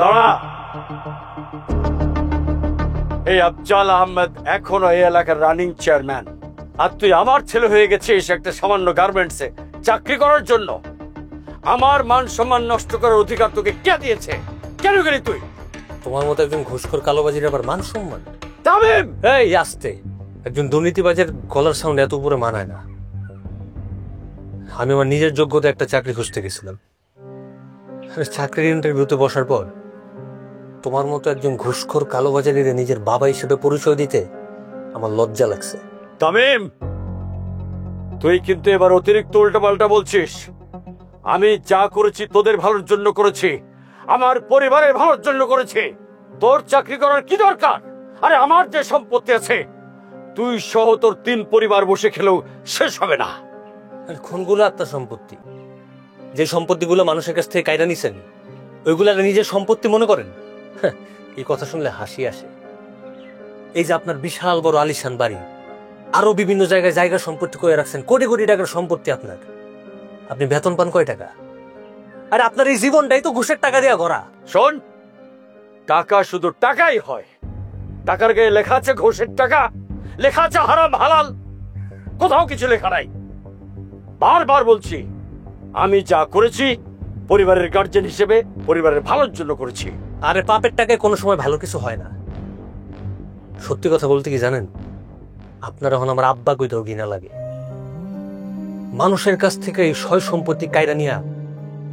দাঁড়া। এই আফজাল আহমেদ এখনো এই এলাকার রানিং চেয়ারম্যান, আর তুই আমার ছেলে হয়ে গেছিস একটা সামান্য গার্মেন্টসে চাকরি করার জন্য। আমার মান সম্মান নষ্ট করার অধিকার তোকে কে দিয়েছে? কেন গেলি তুই? তোমার মতো একজন ঘুষখোর কালোবাজির আবার মান সম্মান? তামিম, এই আস্তে, একজন দুর্নীতিবাজের গলার সাউন্ড এত উপরে মানায় না। আমি আমার নিজের যোগ্যতা একটা চাকরি খুঁজতে গেছিলাম। চাকরির ইন্টারভিউতে বসার পর তোমার মতো একজন ঘুষখোর কালোবাজারির নিজের বাবা হিসেবে পরিচয় দিতে আমার লজ্জা লাগছে। তামিম, তুই কিন্তু এবার অতিরিক্ত উল্টাপাল্টা বলছিস। আমি যা করেছি তোদের ভালোর জন্য করেছি, আমার পরিবারের ভালোর জন্য করেছি। তোর চাকরি করার কি দরকার? আরে আমার যে সম্পত্তি আছে, তুই সহ তোর 3 পরিবার বসে খেলেও শেষ হবে না। কোনগুলো আত্মার সম্পত্তি? যে সম্পত্তিগুলো মানুষের কাছ থেকে কায়দা নিছেন ওইগুলো নিজের সম্পত্তি মনে করেন? এই কথা শুনলে হাসি আসে। এই যে আপনার বিশাল বড় আলিশান বাড়ি, আরো বিভিন্ন জায়গায় জায়গা সম্পত্তি করে রাখছেন, কোটি কোটি টাকার সম্পত্তি আপনার। আপনি বেতন পান কয় টাকা? আর আপনার এই জীবনটাই তো ঘুষের টাকা দেওয়া গড়া। শোন, টাকা শুধু টাকাই হয়। টাকার গায়ে লেখা আছে ঘুষের টাকা, লেখা আছে হারাম হালাল, কোথাও কিছু লেখা নাই। বারবার বলছি, আমি যা করেছি পরিবারের গার্জেন হিসেবে পরিবারের ভালোর জন্য করেছি। আরে পাপের টাকায় কোনো সময় ভালো কিছু হয় না। সত্যি কথা বলতে কি জানেন, আপনার এখন আমার আব্বা কইতেও ঘৃণা লাগে। মানুষের কাছ থেকে এই সয় সম্পত্তি কায়রা নিয়া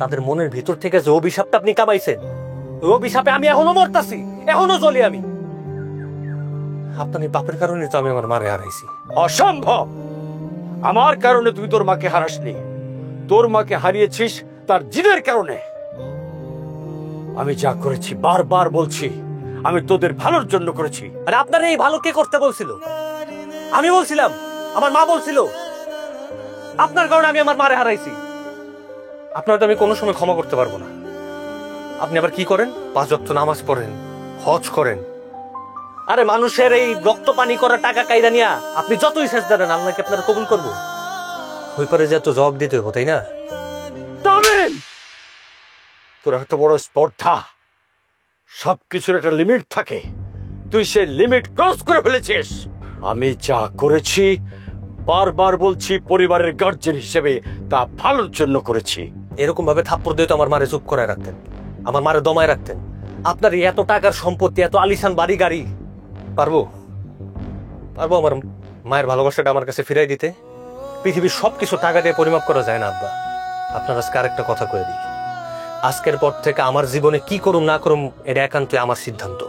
তাদের মনের ভিতর থেকে যে অভিশাপটা আপনি কামাইছেন, ওই অভিশাপে আমি এখনো মরতাছি, এখনো জ্বলি আমি। আপনার এই পাপের কারণে তো আমি আমার মারে হারাইছি। অসম্ভব! আমার কারণে তুই তোর মাকে হারাসনি, তোর মাকে হারিয়েছিস তার জিনের কারণে। আমি যা করেছি বারবার বলছি, আমি তোদের ভালোর জন্য করেছি। আরে আপনার এই ভালো কে করতে বলছিল? আমি বলছিলাম? আমার মা বলছিল? আপনার কারণে আমি আমার মারে হারাইছি। আপনার তো আমি কোনো সময় ক্ষমা করতে পারবো না। আপনি আবার কি করেন? 5 ওয়াক্ত নামাজ পড়েন, হজ করেন। আরে মানুষের এই রক্ত পানি করা টাকা কায়দা নিয়া আপনি যতই সেজদা দেন, আল্লাহকে আপনারা কবুল করবো? ওই পারে যে এত জবাব দিতে হবো, তাই না? তামিম, তোর এত বড় স্পর্ধা! সবকিছুর একটা লিমিট থাকে, তুই সে লিমিট ক্রস করে ফেলেছিস। আমি যা করেছি বারবার বলছি পরিবারের গার্জেন হিসেবে তা ভালোর জন্য করেছি। এরকম ভাবে থাপ্পড় দিয়ে তো আমার মারে চুপ করায় রাখতেন, আমার মারে দমায় রাখতেন। আপনার এত টাকার সম্পত্তি, এত আলিশান বাড়ি গাড়ি, পারবো আমার মায়ের ভালোবাসাটা আমার কাছে ফিরাই দিতে? পৃথিবীর সবকিছু টাকা দিয়ে পরিমাপ করা যায় না আব্বা। আপনার আজকে আরেকটা কথা কয়ে দিই, আজকের পর থেকে আমার জীবনে কি করুম না করুম এটা একান্তই আমার সিদ্ধান্ত।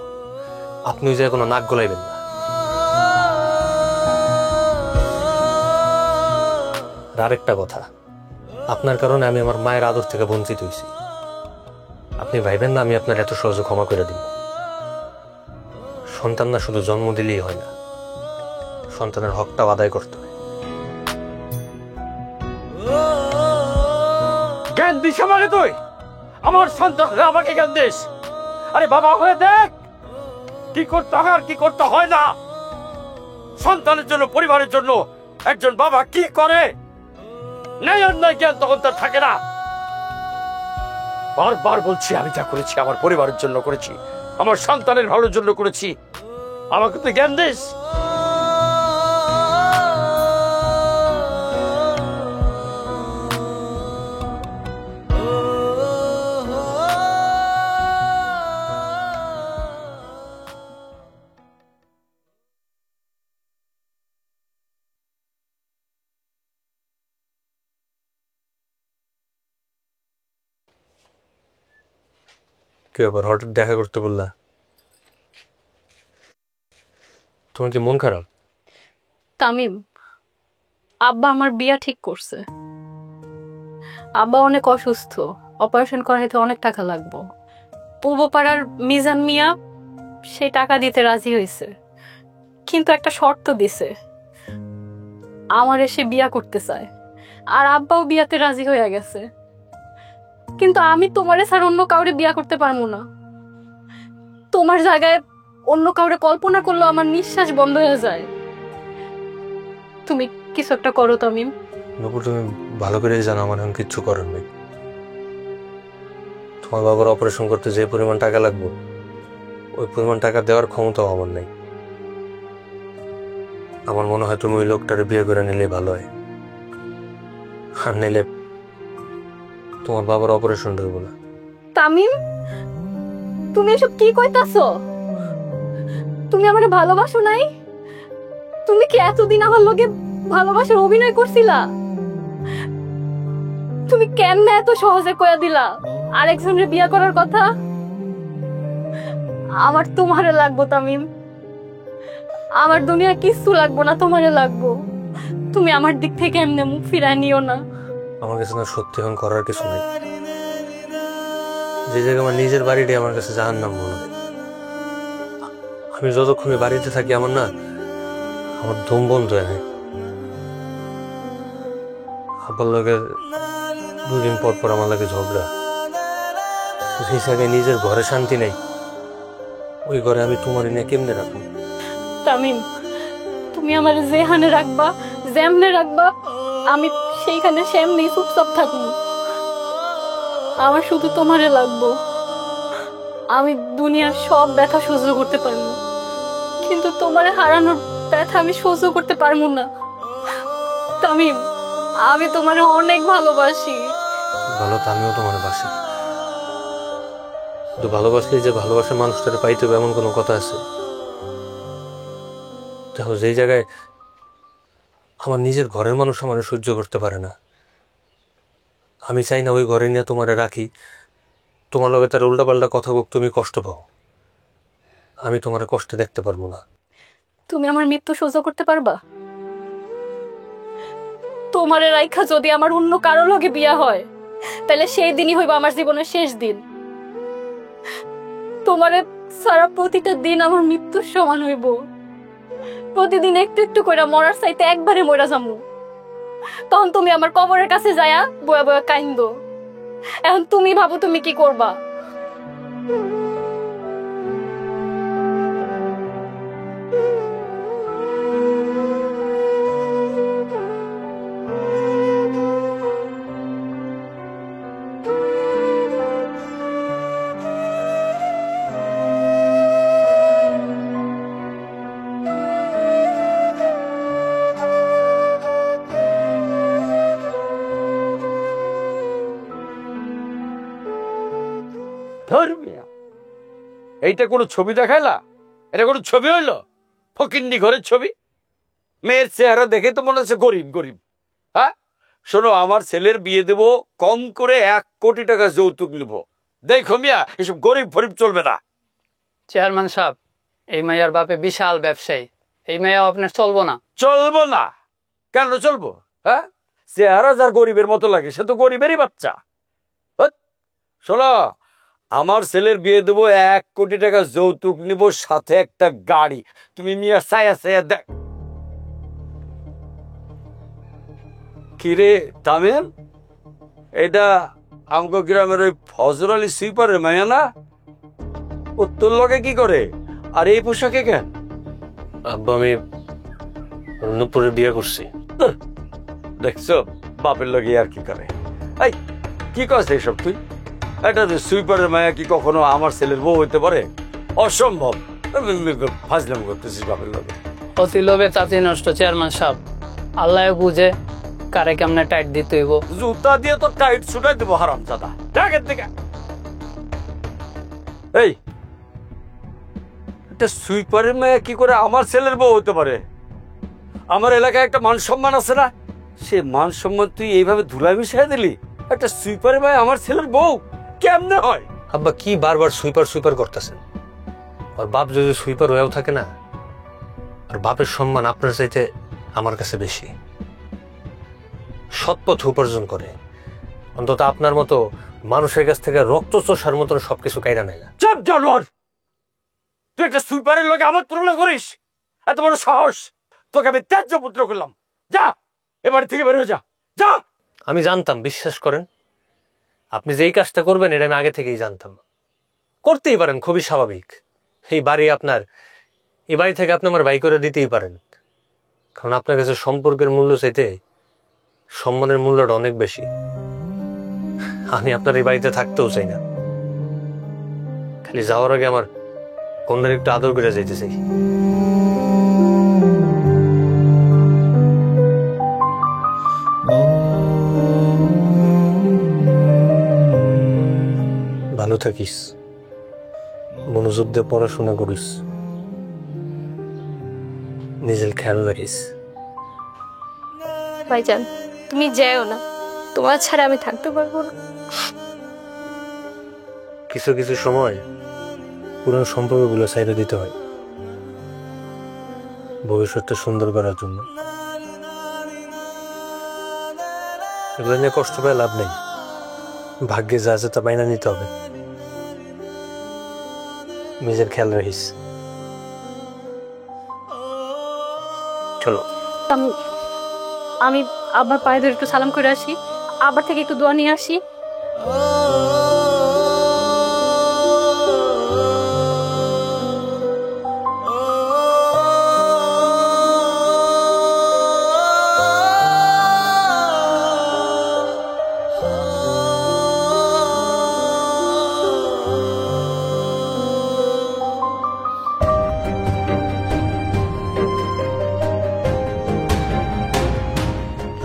আপনি যে কোনো নাক গলাইবেন না। আরেকটা কথা, আপনার কারণে আমি আমার মায়ের আদর থেকে বঞ্চিত হয়েছি। আপনি ভাইবেন না আমি আপনার এত সহজে ক্ষমা করে দিব। সন্তান না শুধু জন্ম দিলেই হয় না, সন্তানের হকটাও আদায় করতে হয়। জ্ঞান দিস আমাকে তুই? আমার সন্তান আমাকে জ্ঞান দিস? আরে বাবা হয়ে দেখ কি করতে হয় আর কি করতে হয় না। সন্তানের জন্য, পরিবারের জন্য একজন বাবা কি করে, ন্যায় অন্যায় জ্ঞান তখন তার থাকে না। বারবার বলছি, আমি যা করেছি আমার পরিবারের জন্য করেছি, আমার সন্তানের ভালোর জন্য করেছি। আমাকে তুই জ্ঞান দিস? কি ব্যাপার, হঠাৎ দেখা করতে বললা? তোমার কি মন খারাপ? তামিম, আব্বা আমার বিয়া ঠিক করছে। আব্বা অনেক অসুস্থ, অপারেশন করাইতে অনেক টাকা লাগবে। পূর্বপাড়ার মিজান মিয়া সেই টাকা দিতে রাজি হয়েছে, কিন্তু একটা শর্ত দিছে, আমার এসে বিয়া করতে চায়। আর আব্বাও বিয়াতে রাজি হয়ে গেছে, কিন্তু আমি তোমারে ছাড়া অন্য কাউরে বিয়া করতে পারবো না। তোমার জায়গায় অন্য কাউরে কল্পনা করলেও আমার নিঃশ্বাস বন্ধ হয়ে যায়। তুমি কিছু একটা করো তামিম। নপুর, তুমি ভালো করে জানো আমার এখন কিচ্ছু করার নেই। আমার বাবার অপারেশন করতে যে পরিমাণ টাকা লাগবে ওই পরিমাণ টাকা দেওয়ার ক্ষমতাও আমার নেই। আমার মনে হয় তুমি ওই লোকটারে বিয়ে করে নিলে ভালো হয়, আর নিলে তোমার বাবার অপারেশন হইব না। তামিম, তুমি এসব কি কইতাছো? তুমি আমারে ভালোবাসো নাই? তুমি কি এতদিন আমার লগে ভালোবাসার অভিনয় করছিলা? তুমি কেমনে এত সহজে কইয়া দিলা আরেকজনের বিয়ে করার কথা? আমার তোমারে লাগবো তামিম, আমার দুনিয়া কিচ্ছু লাগবো না, তোমারে লাগবো। তুমি আমার দিক থেকে এমনি মুখ ফিরায় নিও না। আমার কাছে না সত্যি এখন করার কিছু নেই। যে জায়গায় আমার নিজের বাড়িটাই আমার কাছে জাহান্নাম মনে হয়। আমি যতক্ষণ এই বাড়িতে থাকি আমার দম বন্ধ হয় না। আব্বার লগে 2 দিন পর পর আমার লাগে ঝগড়া। সেই জায়গায় নিজের ঘরে শান্তি নেই, ওই ঘরে আমি তোমার নিয়ে কেমনে রাখবো? তামিম, তুমি আমার যেখানে রাখবা, যেমনে রাখবা, আমি সেইখানে সেমনি চুপচাপ থাকবো। আমার শুধু তোমারে লাগবো। আমি দুনিয়ার সব ব্যথা সহ্য করতে পারবো, কিন্তু তোমারে হারানোর ব্যথা আমি সহ্য করতে পারবো না। তামিম, আমি তোমারে অনেক ভালোবাসি। ভালো তো আমিও তোমার বাসি, কিন্তু ভালোবাসলে যে ভালোবাসার মানুষটারে পাইতে হবে এমন কোনো কথা আছে? দেখো, যেই জায়গায় আমার নিজের ঘরের মানুষ আমার সহ্য করতে পারে না, আমি চাই না ওই ঘরে নিয়ে তোমারে রাখি, তোমার লগে তার উল্টাপাল্টা কথা বক, তুমি কষ্ট পাও। আমি তোমার কষ্টে দেখতে পারবো না। তুমি আমার মৃত্যু সহ্য করতে পারবা? তোমারে রাইখা যদি আমার অন্য কারো লগে বিয়া হয়, তাহলে সেই দিনই হইব আমার জীবনের শেষ দিন। তোমারে সারা প্রতিটা দিন আমার মৃত্যুর সমান হইব। প্রতিদিন একটু একটু করে মরার চাইতে একবারে মরা যামু। তখন তুমি আমার কবরের কাছে যায়া বয়া বয়া কাইন্দো। এখন তুমি ভাবো তুমি কি করবা? ধর্মিয়া, এইটা কোনো ছবি দেখাইলা? এটা কোনো ছবি হইলো? ফকিন্নি ঘরের ছবি। মেয়ের চেহারা দেখে তো মনে হচ্ছে গরিব গরিব। হ্যাঁ, শোনো, আমার ছেলের বিয়ে দেবো, কম করে 1 কোটি টাকা যৌতুক নিব। দেখো মিয়া, এসব গরিব ফরিব চলবে না। চেয়ারম্যান সাহেব, এই মাইয়ার বাপে বিশাল ব্যবসায়ী, এই মাইয়া আপনার চলবো না। চলবো না? কেন চলবো? হ্যাঁ, চেহারা যার গরিবের মতো লাগে সে তো গরিবেরই বাচ্চা। শোনো, আমার ছেলের বিয়ে দেবো, 1 কোটি টাকা যৌতুক নিব, সাথে একটা গাড়ি। তুমি মিয়া সায়া সায়া দেখ। কিরে তামিম, এটা আমগো গ্রামের ওই ফজর আলী সুইপারের মায়া না? ও তোর লগে কি করে আর এই পোশাকে কেন? আব্বা, আমি নূপুরের বিয়ে করছি। দেখছো বাপের লগে আর কি করে। এই কি করছ এইসব তুই? এটা সুইপারের মায়া কি কখনো আমার ছেলের বউ হইতে পারে? অসম্ভব। ফাজলাম করতেছিস বাপের লগে। অতি লোভে চাচি নষ্ট। চেয়ারম্যান সাহেব, আল্লাহ বুঝে কারে কেমনে টাইট দিতে হইব। জুতা দিয়ে তো টাইট ছুটাই দেবো হারামজাদা। টাকের দিকে এই, একটা সুইপারের মেয়ে কি করে আমার ছেলের বউ হতে পারে? আমার এলাকায় একটা মান সম্মান আছে না? সে মান সম্মান তুই এইভাবে ধুলাই মিশিয়ে দিলি? একটা সুইপারের মেয়ে আমার ছেলের বউ কেমনে হয়? আব্বা, কি বারবার সুইপার সুইপার করতেছেন? আর বাপ যদি সুইপার হয়েও থাকে না, আর বাপের সম্মান আপনার চাইতে আমার কাছে বেশি। সৎপথ উপার্জন করে, অন্তত আপনার মতো মানুষের কাছ থেকে রক্ত চোষার মতন সবকিছু কাইরা নেয় না। চাপ জানোয়ার! তুই একটা সুইপারের লোক আমার তুলনা করিস? এত বড় সাহস! তোকে আমি ত্যায্য পুত্র করলাম। যা, এবার থেকে বের হয়ে যা, যা। আমি জানতাম, বিশ্বাস করেন, আপনি যেই কাজটা করবেন এটা আমি আগে থেকেই জানতাম। করতেই পারেন, খুবই স্বাভাবিক। এই বাড়ি আপনার, এই বাড়ি থেকে আপনি আমার বাই করে দিতেই পারেন, কারণ আপনার কাছে সম্পর্কের মূল্য চাইতে সম্মানের মূল্যটা অনেক বেশি। আমি আপনার এই বাড়িতে থাকতেও চাই না, খালি যাওয়ার আগে আমার কন্যার একটু আদর করে যাইতে চাই। ভালো থাকিস, মনোযোগ দিয়ে পড়াশোনা করিস, নিজের খেয়াল রাখিস। ভাইজান তুমি যেও না, তোমার ছাড়া আমি থাকতে পারবো না। কিছু কিছু সময় পুরানো সম্পর্কগুলো ছাইড়া দিতে হয় ভবিষ্যৎটা সুন্দর করার জন্য। এগুলো নিয়ে কষ্ট পেয়ে লাভ নেই, ভাগ্যে যা আছে তা মাইনা নিতে হবে। নিজের খেয়াল রাখিস। চলো। আমি আব্বার পায়ে ধরে একটু সালাম করে আসি, আব্বার থেকে একটু দোয়া নিয়ে আসি।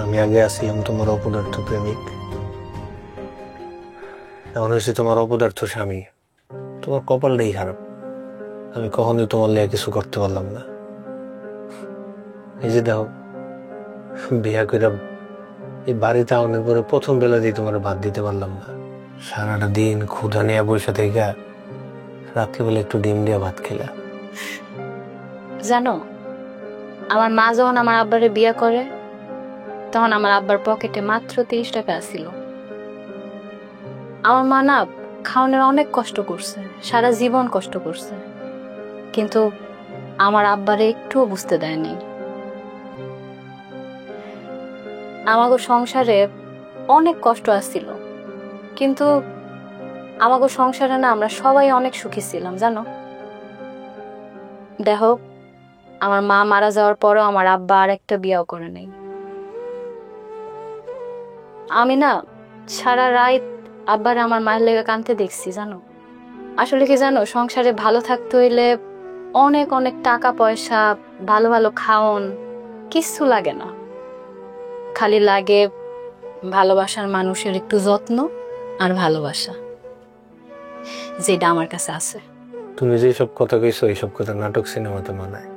আমি আগে আসছিলাম তোমার অপদার্থ প্রেমিক, এখন হয়েছে তোমার অপদার্থ স্বামী। তোমার কপালটাই খারাপ, আমি কখনোই তোমার লেগে কিছু করতে পারলাম না। এই যে দেখো, বিয়া করে এই বাড়িতে আনার পরে প্রথম বেলা দিয়ে তোমার ভাত দিতে পারলাম না। সারাটা দিন ক্ষুধা নিয়ে বসে থেকে রাত্রিবেলা একটু ডিম দিয়ে ভাত খেলা। জানো, আমার মা যখন আমার আব্বারে বিয়ে করে তখন আমার আব্বার পকেটে মাত্র 30 টাকা ছিল। আমার মা না খাওয়ানোর অনেক কষ্ট করছে, সারা জীবন কষ্ট করছে, কিন্তু আমার আব্বারে একটুও বুঝতে দেয়নি। আমাগো সংসারে অনেক কষ্ট আসছিল, কিন্তু আমাগো সংসারে না আমরা সবাই অনেক সুখী ছিলাম। জানো, দেখো আমার মা মারা যাওয়ার পরও আমার আব্বা আর একটা বিয়েও করে নেই। আমি না সারা রাত আব্বার আমার মায়ের লেগে কাঁদতে দেখছি। জানো, আসলে কি জানো, সংসারে ভালো থাকতে হইলে অনেক অনেক টাকা পয়সা, ভালো ভালো খাওন কিচ্ছু লাগে না, খালি লাগে ভালোবাসার মানুষের একটু যত্ন আর ভালোবাসা, যেটা আমার কাছে আছে। তুমি যে সব কথা কইছো এইসব কথা নাটক সিনেমাতে মানায়,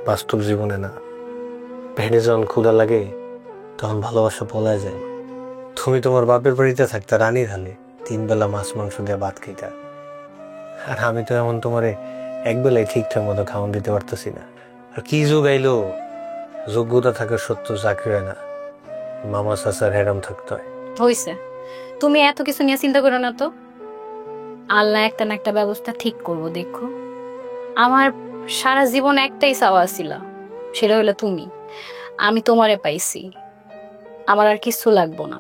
বাস্তব জীবনে না। ভেড়ে যখন ক্ষুধা লাগে তখন ভালোবাসা পলায় যায়। তুমি তোমার বাপের বাড়িতে থাকতে রানীর হালে 3 বেলা মাছ মাংস দিয়ে ভাত খাইতা, আর আমি তো এমন তোমারে একবেলায় ঠিকঠাক মতো খাওয়ান দিতে পারতেছি না। আর কি যুগ আইলো, যোগ্যতা থাকা সত্ত্বেও চাকরি হয় না, মামা চাচার হেরাম থাকতে হয়। হইছে, তুমি এত কিছু নিয়ে চিন্তা করো না তো, আল্লাহ একটা না একটা ব্যবস্থা ঠিক করবো। দেখো, আমার সারা জীবন একটাই চাওয়া ছিল, সেটা হলো তুমি। আমি তোমারে পাইছি, আমার আর কিছু লাগবো না।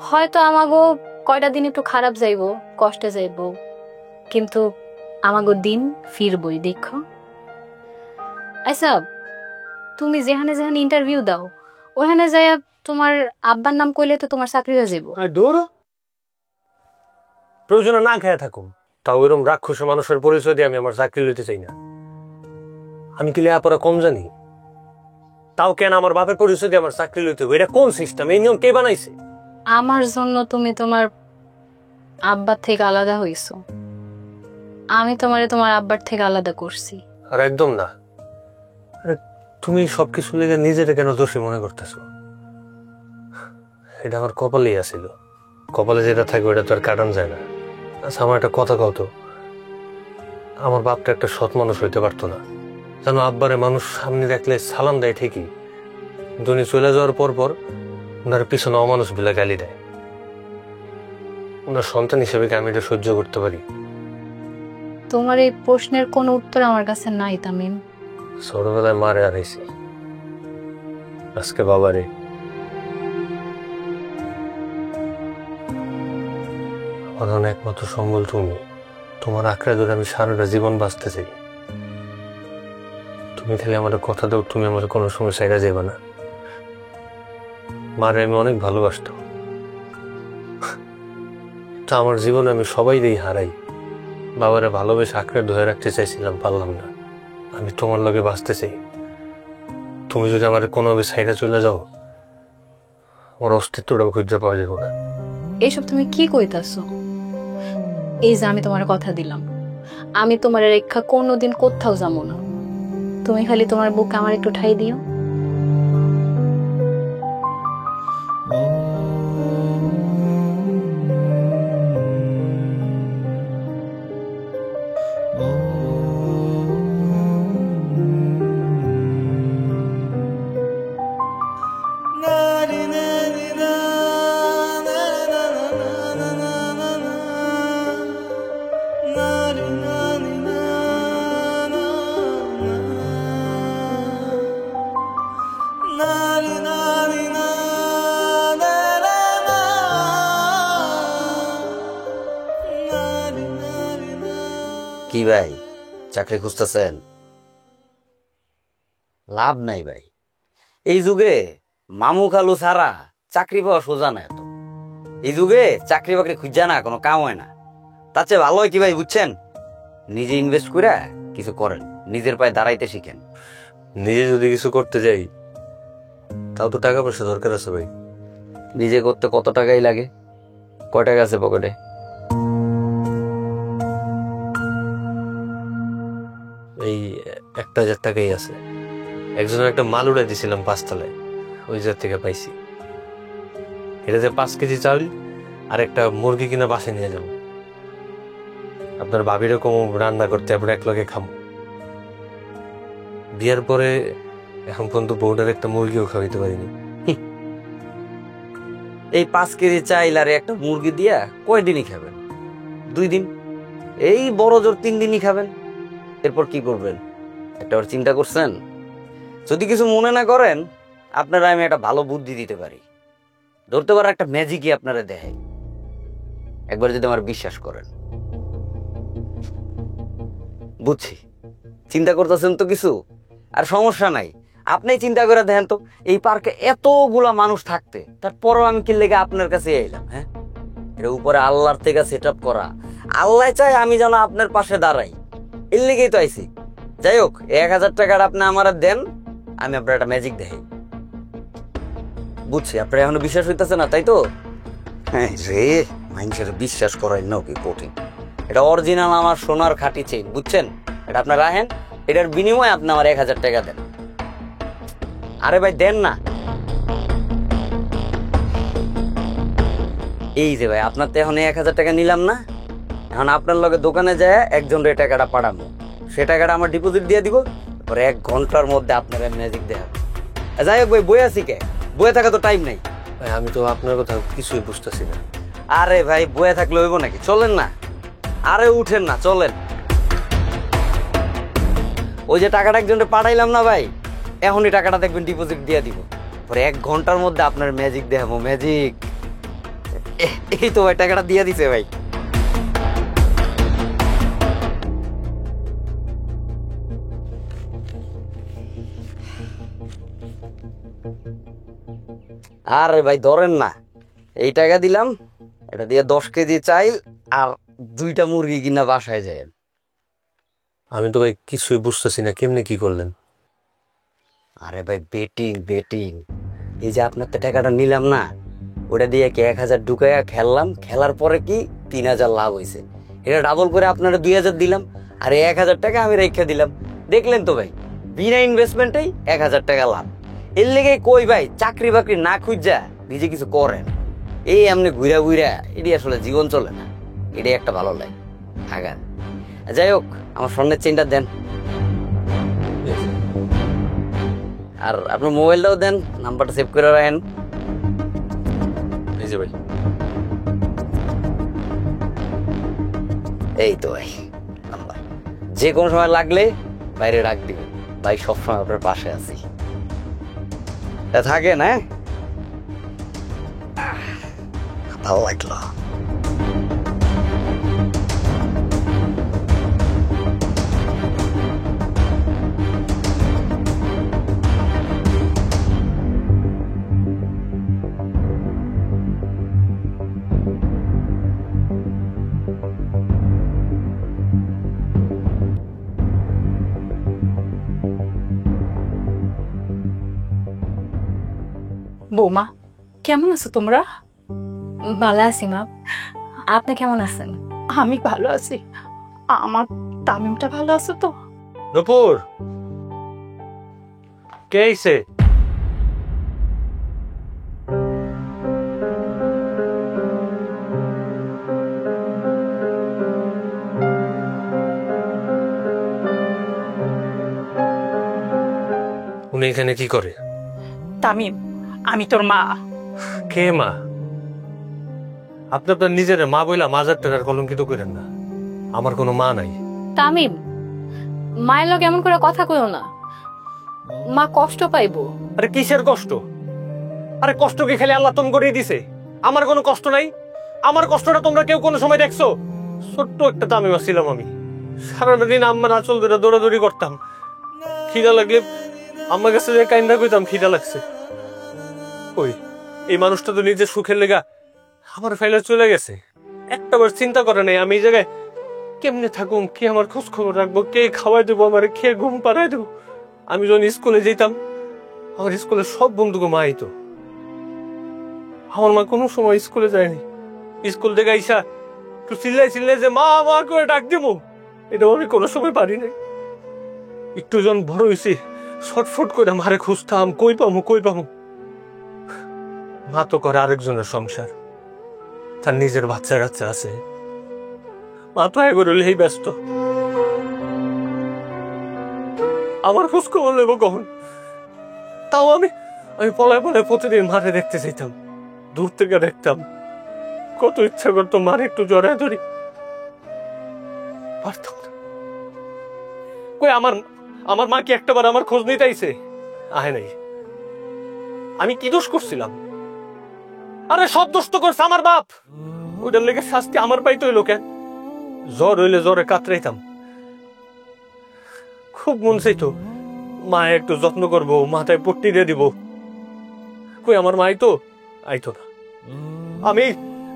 হয়তো আমাগো কয়টা দিন একটু খারাপ যাইবো, কষ্টে যাইবো, কিন্তু আমাগো দিন ফিরবই। দেখো, আচ্ছা তুমি যেখানে যেখানে ইন্টারভিউ দাও ওখানে যাই তোমার আব্বার নাম কইলে তো তোমার চাকরি হয়ে যাবো। প্রয়োজনে না খেয়ে থাকুন, তাও এরকম রাক্ষস মানুষের পরিচয় দিয়ে আমি আমার চাকরি লইতে চাই না। আমি কি লেখাপড়া কম জানি? তাও কেন আমার বাপের পরিচয় দিয়ে আমার চাকরি লইতে হবে? এটা কোন সিস্টেম? এই নিয়ম কে বানাইছে? আমার জন্য তুমি তোমার আব্বার থেকে আলাদা হইছো, আমি তোমারে তোমার আব্বার থেকে আলাদা করছি। আর একদম না। আরে তুমি সবকিছু লেগে নিজেটা কেন দোষী মনে করতেছো? এটা আমার কপালেই আছিল, কপালে যেটা থাকবে ওটা তো আর কাটান যায় না। আচ্ছা আমার একটা কথা কও তো, আমার বাপটা একটা সৎ মানুষ হইতে পারতো না? জানো, আব্বারে মানুষ সামনে দেখলে সালাম দেয় ঠিকই, কিন্তু উনি চলে যাওয়ার পর পর ওনার পিছনে অমানুষ বিলা গালি দেয়। ওনার সন্তান হিসেবে কি আমি এটা সহ্য করতে পারি? তোমার এই প্রশ্নের কোনো উত্তর আমার কাছে নাই তামিম। ছোটবেলায় মারে হারাইছি, আজকে বাবারে। আমার একমাত্র সম্বল তুমি, তোমার আঁকড়ে ধরে আমি সারাটা জীবন বাঁচতে চাই। তুমি খালি আমার কথা দাও, তুমি আমার কোনো সময় সাইডা যাবে না। মারে আমি অনেক ভালোবাসতাম, তা আমার জীবনে আমি সবাই হারাই। বাবারে ভালোবেসে আঁকড়ে ধরে রাখতে চাইছিলাম, পারলাম না। আমি তোমার লগে বাঁচতে চাই। তুমি যদি আমার কোনোভাবে সাইডে চলে যাও, আমার অস্তিত্বটাও খুঁজে পাওয়া যাবে না। এইসব তুমি কি কইতাছো? এই যে আমি তোমার কথা দিলাম, আমি তোমার রেখা কোনোদিন কোথাও যাবো না। তুমি খালি তোমার বুকে আমার একটু ঠাই দিও। কি ভাই, চাকরি খুঁজতেছেন? লাভ নাই ভাই, এই যুগে মামু খালু ছাড়া চাকরি পাওয়া সোজা না। এত এই যুগে চাকরি বাকরি খুঁজা না, কোনো কাম হয় না। তার চেয়ে ভালো হয় কি ভাই বুঝছেন, নিজে ইনভেস্ট করে কিছু করেন, নিজের পায়ে দাঁড়াইতে শিখেন। নিজে যদি কিছু করতে যাই, তাও তো টাকা পয়সা দরকার আছে ভাই। নিজে করতে কত টাকাই লাগে? কয় টাকা আছে পকেটে? এই 1,000 টাকাই আছে। একজনের একটা মাল উড়াই দিয়েছিলাম 5 তলায়, ওই জায়গা থেকে পাইছি। এটাতে 5 কেজি চাউল আর একটা মুরগি কিনা বাসে নিয়ে যাবো। আপনার ভাবিরও কম রান্না করতে, আপনার এক লগে খামো। বিয়ার পরে এখন পর্যন্ত বউটার একটা মুরগিও খাওয়াইতে পারিনি। এই 5 কেজি চাইল আর একটা মুরগি দিয়া কয়দিনই খাবেন? 2 দিন, এই বড় জোর 3 দিনই খাবেন। এরপর কি করবেন একটা চিন্তা করছেন? যদি কিছু মনে না করেন, আপনারা আমি একটা ভালো বুদ্ধি দিতে পারি। ধরতে পারে একটা ম্যাজিকই আপনারা দেয়, একবার যদি আমার বিশ্বাস করেন। বুঝছি চিন্তা করতেছেন তো কিছু, আর সমস্যা নাই, আপনি চিন্তা করে দেখেন তো, এই পার্কে এতগুলা মানুষ থাকতে তারপরও আমি কি লেগে আপনার কাছে এলাম? হ্যাঁ, এটা উপরে আল্লাহর থেকে সেট আপ করা। আল্লাহ চাই আমি যেন আপনার পাশে দাঁড়াই, এর লেগেই তো আইছি। যাই হোক, 1000 টাকার আপনি আমার দেন, আমি আপনার একটা ম্যাজিক দেখাই। বুঝছি আপনার এখনো বিশ্বাস হইতেছে না, তাই তো? হ্যাঁ রে, মানুষের বিশ্বাস করাই নাও কি কঠিন। এটা অরিজিনাল আমার সোনার খাঁটি চেইন, বুঝছেন? এটা আপনার রাখেন, এটার বিনিময়ে আপনি আমার 1000 টাকা দেন। আরে ভাই দেন না। এই যে ভাই, আপনার তো এখন 1000 টাকা নিলাম না, এখন আপনার লগে দোকানে যায় একজন রে টাকাটা পাঠাবো, সে টাকাটা আমার ডিপোজিট দিয়ে দিব, পরে 1 ঘন্টার মধ্যে আপনার ম্যাজিক দেখাবো। যাই হোক ভাই, বই আছি কে? বইয়ে থাকা তো টাইম নাই। ভাই আমি তো আপনার কথা কিছুই বুঝতেছি না। আরে ভাই, বইয়ে থাকলে হইব নাকি? চলেন না, আরে উঠেন না, চলেন। ওই যে টাকাটা একজনকে পাঠাইলাম না ভাই, এখনই টাকাটা দেখবেন ডিপোজিট দিয়ে দিব, পরে 1 ঘন্টার মধ্যে আপনার ম্যাজিক দেখাবো। ম্যাজিক এই তো ভাই, টাকাটা দিয়ে দিছে ভাই। আরে ভাই ধরেন না, এই টাকা দিলাম, এটা দিয়ে 10 কেজি চাইল আর 2টা মুরগি কিনা বাসায় যায়। আমি তো ভাই কিছুই বুঝতেছি না, কেমনে কি করলেন? আরে ভাই বেটিং বেটিং, এই যে আপনার তো টাকাটা নিলাম না, ওটা দিয়ে কি 1000 ঢুকাইয়া খেললাম, খেলার পরে কি 3000 লাভ হয়েছে। এটা ডাবল করে আপনারা 2000 দিলাম, আর 1000 টাকা আমি রেখে দিলাম। দেখলেন তো ভাই, বিনা ইনভেস্টমেন্টেই 1000 টাকা লাভ। এর লেগে কই ভাই, চাকরি বাকরি না খুঁজা নিজে কিছু করেন। এই এমনি ঘুরা ঘুরা এটি আসলে জীবন চলে না, এটাই একটা ভালো লাগে আগান। যাই হোক, আমার স্বর্ণের চেনটা দেন, আর আপনার মোবাইলটাও দেন, নাম্বারটা সেভ করে রাখেন। এই যে ভাই, এই তো ভাই নাম্বার, যে কোনো সময় লাগলে বাইরে রাখ দিবেন ভাই, সবসময় আপনার পাশে আছি। তা থাকেন, হ্যাঁ, ভালো লাগলো। বৌমা কেমন আছো তোমরা? ভালো আছি মা, আপনি কেমন আছেন? আমি ভালো আছি। আমার তামিমটা ভালো আছে তো? নূপুর, কে আইছে? উনি এখানে কি করে? তামিম, আমি তোর মা। কে মা? আপনি আপনার নিজের মা বইলা মাজার টাকার কলঙ্কিত করেন না। আমার কোনো মা নাই। তামিম, মায়ের লগে এমন করে কথা কইও না, মা কষ্ট পাইবো। আরে কিসের কষ্ট? আরে কষ্ট কি খালি আল্লাহ তুমি করে দিছে? আমার কোনো কষ্ট নাই? আমার কষ্টটা তোমরা কেউ কোনো সময় দেখছো? ছোট্ট একটা তামিমা ছিলাম আমি, সারাদিন আম্মার আঁচল ধরে দৌড়াদৌড়ি করতাম। খিদা লাগলে আম্মার কাছে যে কাইন্দা কইতাম খিদা লাগছে। ওই এই মানুষটা তো নিজের সুখের লেগা আমার ফাইলে চলে গেছে, একটাবার চিন্তা করে নাই আমি এই জায়গায় কেমনে থাকুম, কে আমার খোঁজ খবর রাখবো, কে খাওয়াই দেবো, আমার খেয়ে ঘুম পাড়াই দেবো। আমি যখন স্কুলে যেতাম আমার স্কুলের সব বন্ধুকে মা আইতো, আমার মা কোনো সময় স্কুলে যায়নি। স্কুল থেকে আইসা একটু চিল্লাই চিল্লাই যে মা মা করে ডাক দিবো, এটাও আমি কোনো সময় পারি নাই। একটু যখন বড় হয়েছি ছটফট করে মারে খুঁজতাম, কই পামু কই পামু। মা তো করে আরেকজনের সংসার, তার নিজের বাচ্চা কাচ্চা আছে, মা তো এগোরলেই ব্যস্ত। আমার খোঁজ খবর নেবো কখন? তাও আমি পলায় পলায় প্রতিদিন মারে দেখতে চাইতাম, দূর থেকে দেখতাম। কত ইচ্ছা করতো মারে একটু জড়ায় ধরি, পারতাম না। কই আমার মা কি একটাবার আমার খোঁজ নিতে আইছে? আহে নাই। আমি কি দোষ করছিলাম? আরে সব দোষ তো করছে আমার বাপ। ওইটার লেগে শাস্তি আমার পাইতে হইলো কেন? জ্বর হইলে জ্বরে কাতরাইতাম, খুব মন চাইতো মা একটু যত্ন করবো, মাথায় পট্টি দিয়ে দিব। কই আমার মা আইতো না।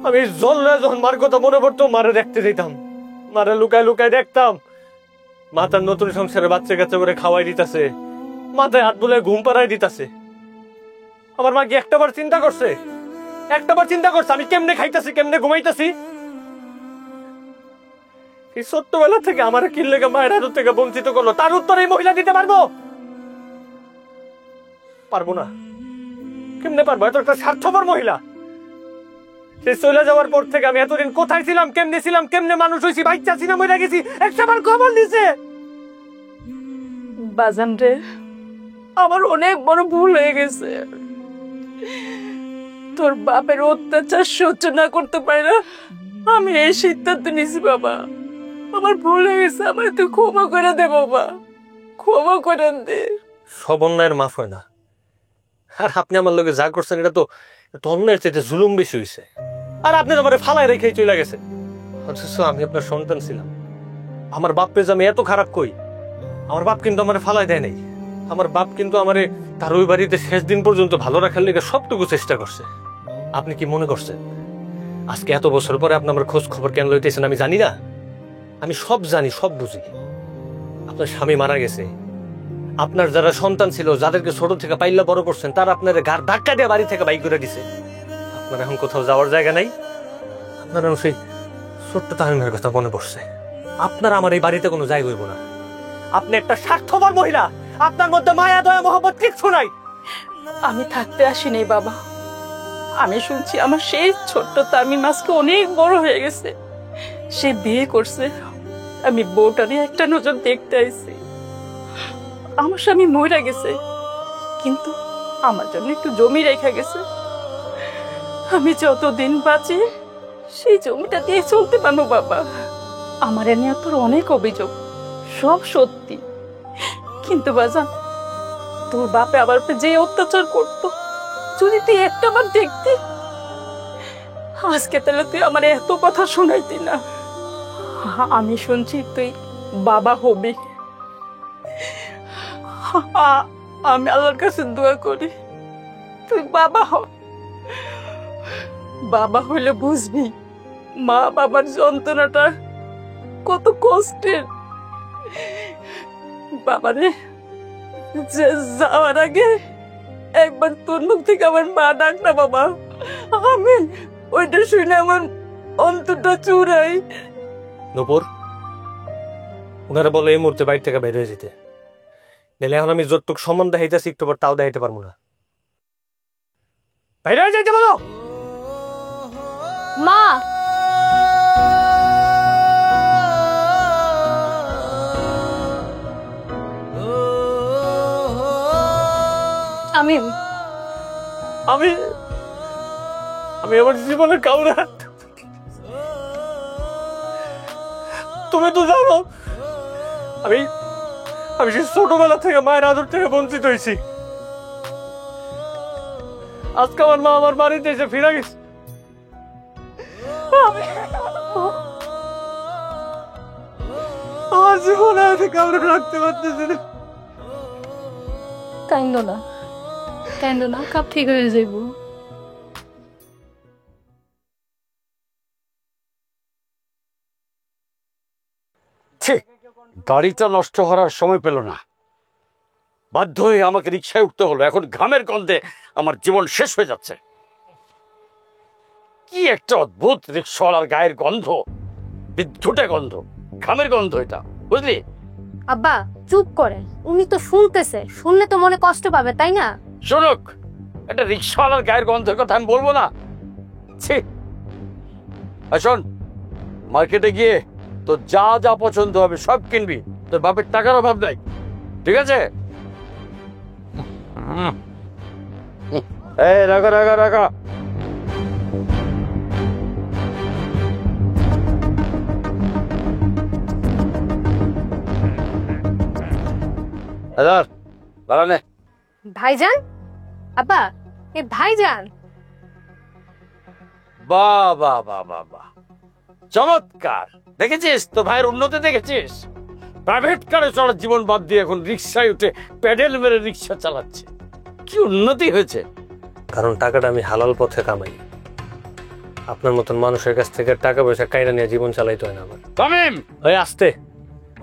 আমি জল যখন মার কথা মনে পড়তো মারে দেখতে যেতাম, মারে লুকায় লুকায় দেখতাম। মা তার নতুন সংসারে বাচ্চা কাচ্চা করে খাওয়াই দিতাছে, মাথায় হাত বুলায় ঘুম পাড়াই দিতাছে। আমার মা কি একটাবার চিন্তা করছে? একটাবার চিন্তা করছে আমি কেমনে খাইতাছি, কেমনে ঘুমাইতাছি? এই ছোট্টবেলা থেকে আমার কি লেগে মায়ের হাত থেকে বঞ্চিত করলো, তার উত্তর এই মহিলা দিতে পারবো? পারবো না। কেমনে পারবো? এত একটা স্বার্থপর মহিলা। সে চলে যাওয়ার পর থেকে আমি এতদিন কোথায় ছিলাম, কেমনে মানুষ হয়েছি, বাচ্চা ছিলাম, মরে গেছি, একটাবার খবর দিছে? বাজান রে, আমার অনেক বড় ভুল হয়ে গেছে। তোর বাপের অত্যাচার সহ্য না করতে পারি না আমি এই সিদ্ধান্ত নিয়েছি। বাবা, আমার ভুল হয়ে গেছে, আমার তুই ক্ষমা করে দে বাবা, ক্ষমা করে দে। সব অন্যায়ের মাফ হয় না। আর আপনি আমার লোকে যা করছেন এটা তো অন্যায়ের চাইতে জুলুম বেশি হয়েছে। আর আপনি আমার ফালায় রেখেই চলে গেছে। অথচ আমি আপনার সন্তান ছিলাম। আমার বাপ পেজ আমি এত খারাপ কই? আমার বাপ কিন্তু আমার ফালায় দেয় নাই। আমার বাপ কিন্তু আমারে তার ওই বাড়িতে শেষ দিন পর্যন্ত ভালো রাখার লেগে সবটুকু চেষ্টা করছে। আপনি কি মনে করছেন আজকে এত বছর পরে আপনি আমার খোঁজ খবর কেন লইতেছেন আমি জানি না? আমি সব জানি, সব বুঝি। আপনার স্বামী মারা গেছে, আপনার যারা সন্তান ছিল, যাদেরকে ছোট থেকে পাইলা বড় করছেন, তারা আপনার গাড় ধাক্কা দিয়ে বাড়ি থেকে বাইক করে দিছে। আপনার এখন কোথাও যাওয়ার জায়গা নাই। আপনার সেই ছোট্ট তামিমের কথা মনে পড়ছে। আপনার আমার এই বাড়িতে কোনো জায়গা হইব না। আপনি একটা স্বার্থপর মহিলা, আপনার মধ্যে মায়া দয়া মহব্বত কিচ্ছু নাই। আমি থাকতে আসিনি বাবা, আমি শুনছি আমার সেই ছোট্ট তামিম আজকে অনেক বড় হয়ে গেছে, সে বিয়ে করছে। আমি বউটা নিয়ে একটা নজর দেখতে আইছি। আমার স্বামী মরে গেছে, কিন্তু আমার জন্য একটু জমি রেখে গেছে। আমি যতদিন বাঁচি সেই জমিটা দিয়ে চলতে পারবো বাবা। আমার এ নিয়ে তোর অনেক অভিযোগ, সব সত্যি, কিন্তু বাজান তোর বাপে আবার যে অত্যাচার করতো, যদি তুই একটা বার দেখতি আজকে তাহলে তুই আমার এত কথা শোনাইতি না। আমি শুনছি তুই বাবা হবি। আমি আল্লাহর কাছে দোয়া করি তুই বাবা হ। বাবা হইলে বুঝবি মা বাবার যন্ত্রণাটা কত কষ্টের। বাবারে যাওয়ার আগে একবার তোর মুখ থেকে আমার মা ডাক না বাবা, আমি ওইটা শুনে আমার অন্তরটা চুরাই। নূপুর, ওনারা বলে এই মুহূর্তে বাইরে থেকে বের হয়ে যেতে, নাহলে এখন আমি যতটুক সম্মান দেখাইতেছি একটু পর তাও দেখাইতে পারবো না। বাইরে হয়ে যাইতে বলো। মা, তামিম, আমি আমি আমার জীবনের কাউরে, তুমি তো জানো আমি আমি সেই ছোটবেলা থেকে মায়ের আদর থেকে বঞ্চিত হয়েছি। আজকে আমার মা আমার বাড়িতে এসে ফিরে গেছে। আমার জীবনে আমি কাউরে রাখতে পারতেছি না। কাইন্দ না, কাইন্দ না, কাপ ঠিক হয়ে যাইব। ঠিক, গাড়িটা নষ্ট হওয়ার সময় পেল না, বাধ্য হয়ে আমাকে রিক্সায় উঠতে হলো। এখন ঘামের গন্ধে আমার জীবন শেষ হয়ে যাচ্ছে। কি একটা অদ্ভুত রিক্সাওয়ালার গায়ের গন্ধ, বিদ্যুটে গন্ধ, ঘামের গন্ধ এটা, বুঝলি? আব্বা চুপ করেন, উনি তো শুনতেছে, শুনলে তো মনে কষ্ট পাবে, তাই না? শুনুক, একটা রিক্সাওয়ালার গায়ের গন্ধের কথা আমি বলবো না? ছি। আর শোন, মার্কেটে গিয়ে তোর যা যা পছন্দ হবে সব কিনবি, তোর বাপের টাকার অভাব নাই, ঠিক আছে? এই রাখো রাখো রাখো। হাজার বাড়ানে। ভাইজান, আব্বা, এ ভাইজান। বাহ বাহ বাহ বাহ বাহ, চমৎকার। দেখেছিস তো ভাইয়ের উন্নতি, দেখেছিস? প্রাইভেট কারে চলার জীবন বাদ দিয়ে এখন রিক্সায় উঠে প্যাডেল মেরে রিক্সা চালাচ্ছে। কি উন্নতি হয়েছে! কারণ টাকাটা আমি হালাল পথে কামাই। আপনার মতন মানুষের কাছ থেকে টাকা পয়সা কাইরা নিয়ে জীবন চালাইতে হয় না আমার। তামিম, ওই আসতে,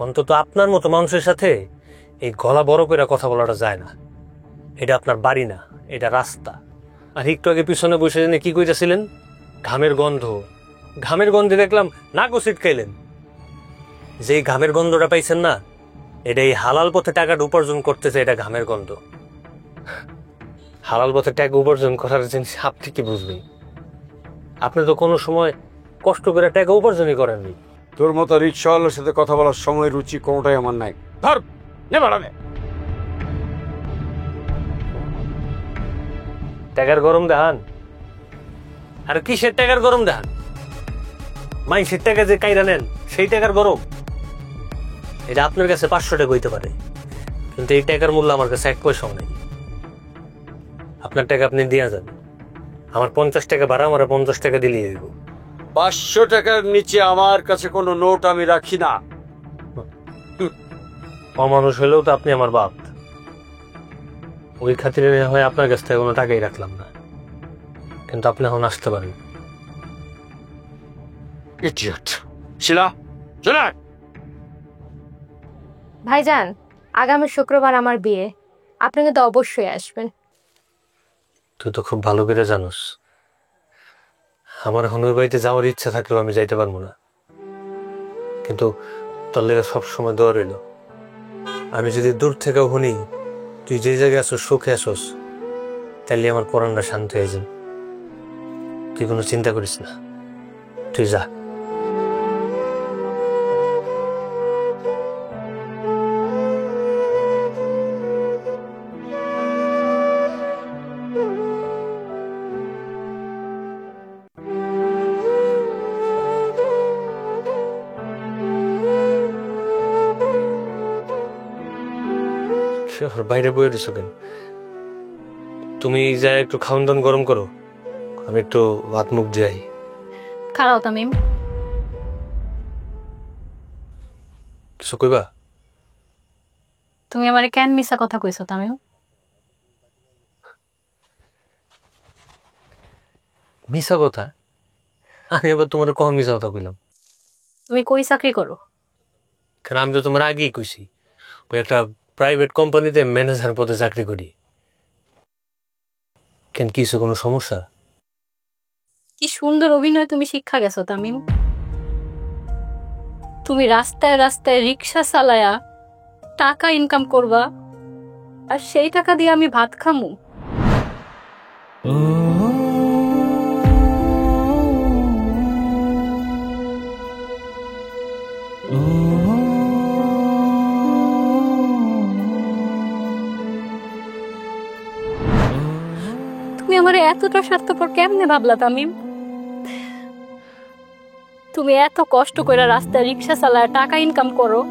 অন্তত আপনার মতো মানুষের সাথে এই গলা বড় করে কথা বলাটা যায় না। এটা আপনার বাড়ি না, এটা রাস্তা। আর একটু আগে পিছনে বসে জেনে কি কইতেছিলেন? ঘামের গন্ধ। ঘামের গন্ধে দেখলাম নাকও ছিটকাইলেন। যেই ঘামের গন্ধটা পাইছেন না, এটা এই হালাল পথে টাকাটা উপার্জন করতেছে, এটা ঘামের গন্ধ। হালাল পথে টাকা উপার্জন করার জিনিস আপনি কি বুঝবেন? আপনি তো কোনো সময় কষ্ট করে টাকা উপার্জনই করেননি। তোর মতো রিক্সাওয়ালার সাথে কথা বলার সময় রুচি কোনোটাই আমার নাই। ধর নে বাড়ানে। টাকার গরম দেখান? আর কিসের টাকার গরম দেখান? মাইসের টাকা যে কাইরা নেন সেই টাকার গরম। এটা আপনার কাছে 500 টাকা হইতে পারে, কিন্তু এই টাকার মূল্য আমার কাছে 1 পয়সাও নেই। আপনার টাকা আপনি দিয়া যান, আমার 50 টাকা ভাড়া, আমার 50 টাকা দিলেই দিব। 500 টাকার নিচে আমার কাছে কোনো নোট আমি রাখি না। অমানুষ হলেও তো আপনি আমার বাপ, ওই খাতিরে হয় আপনার কাছ থেকে কোনো টাকাই রাখলাম না, কিন্তু আপনি এখন আসতে পারেন। ইডিয়েট। শিলা, শোনা, ভাইজান, আগামী শুক্রবার আমার বিয়ে, আপনি কিন্তু অবশ্যই আসবেন। তুই তো খুব ভালো করে জানোস আমার এখন ওই বাড়িতে যাওয়ার ইচ্ছা থাকলেও আমি যাইতে পারবো না, কিন্তু তোর লেগে সবসময় দোয়া রইল। আমি যদি দূর থেকেও শুনি তুই যে জায়গায় আসোস, সুখে আসোস, তাহলে আমার পরাণটা শান্ত হয়ে যাবে। তুই কোনো চিন্তা করিস না, তুই যা। বাইরে বয়ে দিছো কেন? তুমি যা একটু খাওয়ান দাওয়ান গরম করো, আমি একটু ভাত মুখ যাই। খারাও তামিম, কিছু কইবা? তুমি আমারে কেন মিছা কথা কইছো তামিম? মিছা কথা? আমি আবার তোমার কখন মিছা কথা কইলাম? তুমি কই চাকরি করো? কারণ আমি তো তোমার আগেই কইছি ওই একটা প্রাইভেট কোম্পানিতে ম্যানেজার পদে চাকরি করি। কেন কিছু কোনো সমস্যা? কি সুন্দর অভিনয় তুমি শিক্ষা গেছো তামিম। তুমি রাস্তায় রাস্তায় রিক্সা চালায়া টাকা ইনকাম করবা, আর সেই টাকা দিয়ে আমি ভাত খামু? তুমি আমার এতটা স্বার্থপর কেমনে ভাবলা তামিম? তুমি এত কষ্ট করে রাস্তায় রিক্সা চালায় টাকা ইনকাম করো,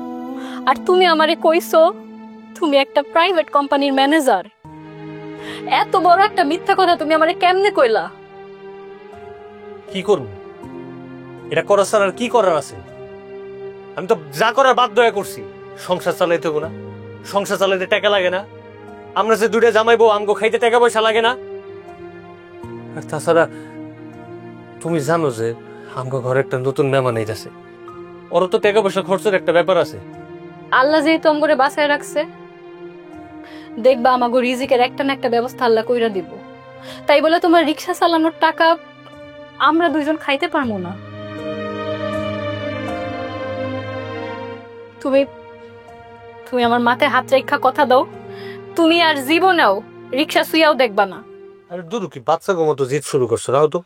আর তুমি আমারে কইছো তুমি একটা প্রাইভেট কোম্পানির ম্যানেজার। এত বড় একটা মিথ্যা কথা তুমি আমারে কেমনে কইলা? কি করব? এটা করার ছাড়া আর কি করার আছে? আমি তো যা করার বাধ্য হয়ে করছি। সংসার চালাইতে হবে না? সংসার চালাইতে টাকা লাগে না? আমরা যে দুইটা জামাইবো, আমগো খাইতে টাকা পয়সা লাগে না? আর তাছাড়া তুমি জানো যে আমগো ঘরে একটা নতুন মেহমান আইতাছে, ওরও তো টাকা পয়সা খরচের একটা ব্যাপার আছে। আল্লাহ যেহেতু আমগরে বাঁচায় রাখছে, দেখবা আমাগো রিজিকের একটা না একটা ব্যবস্থা আল্লাহ কইরা দিব। তাই বলে তোমার রিক্সা চালানোর টাকা আমরা দুইজন খাইতে পারবো না? তুমি তুমি আমার মাথায় হাত রেখা কথা দাও, তুমি আর জীবনেও রিক্সা শুইয়াও দেখবা না। আরে দুরু কি বাচ্চা গো মতো জিদ শুরু করছো? রাও তো।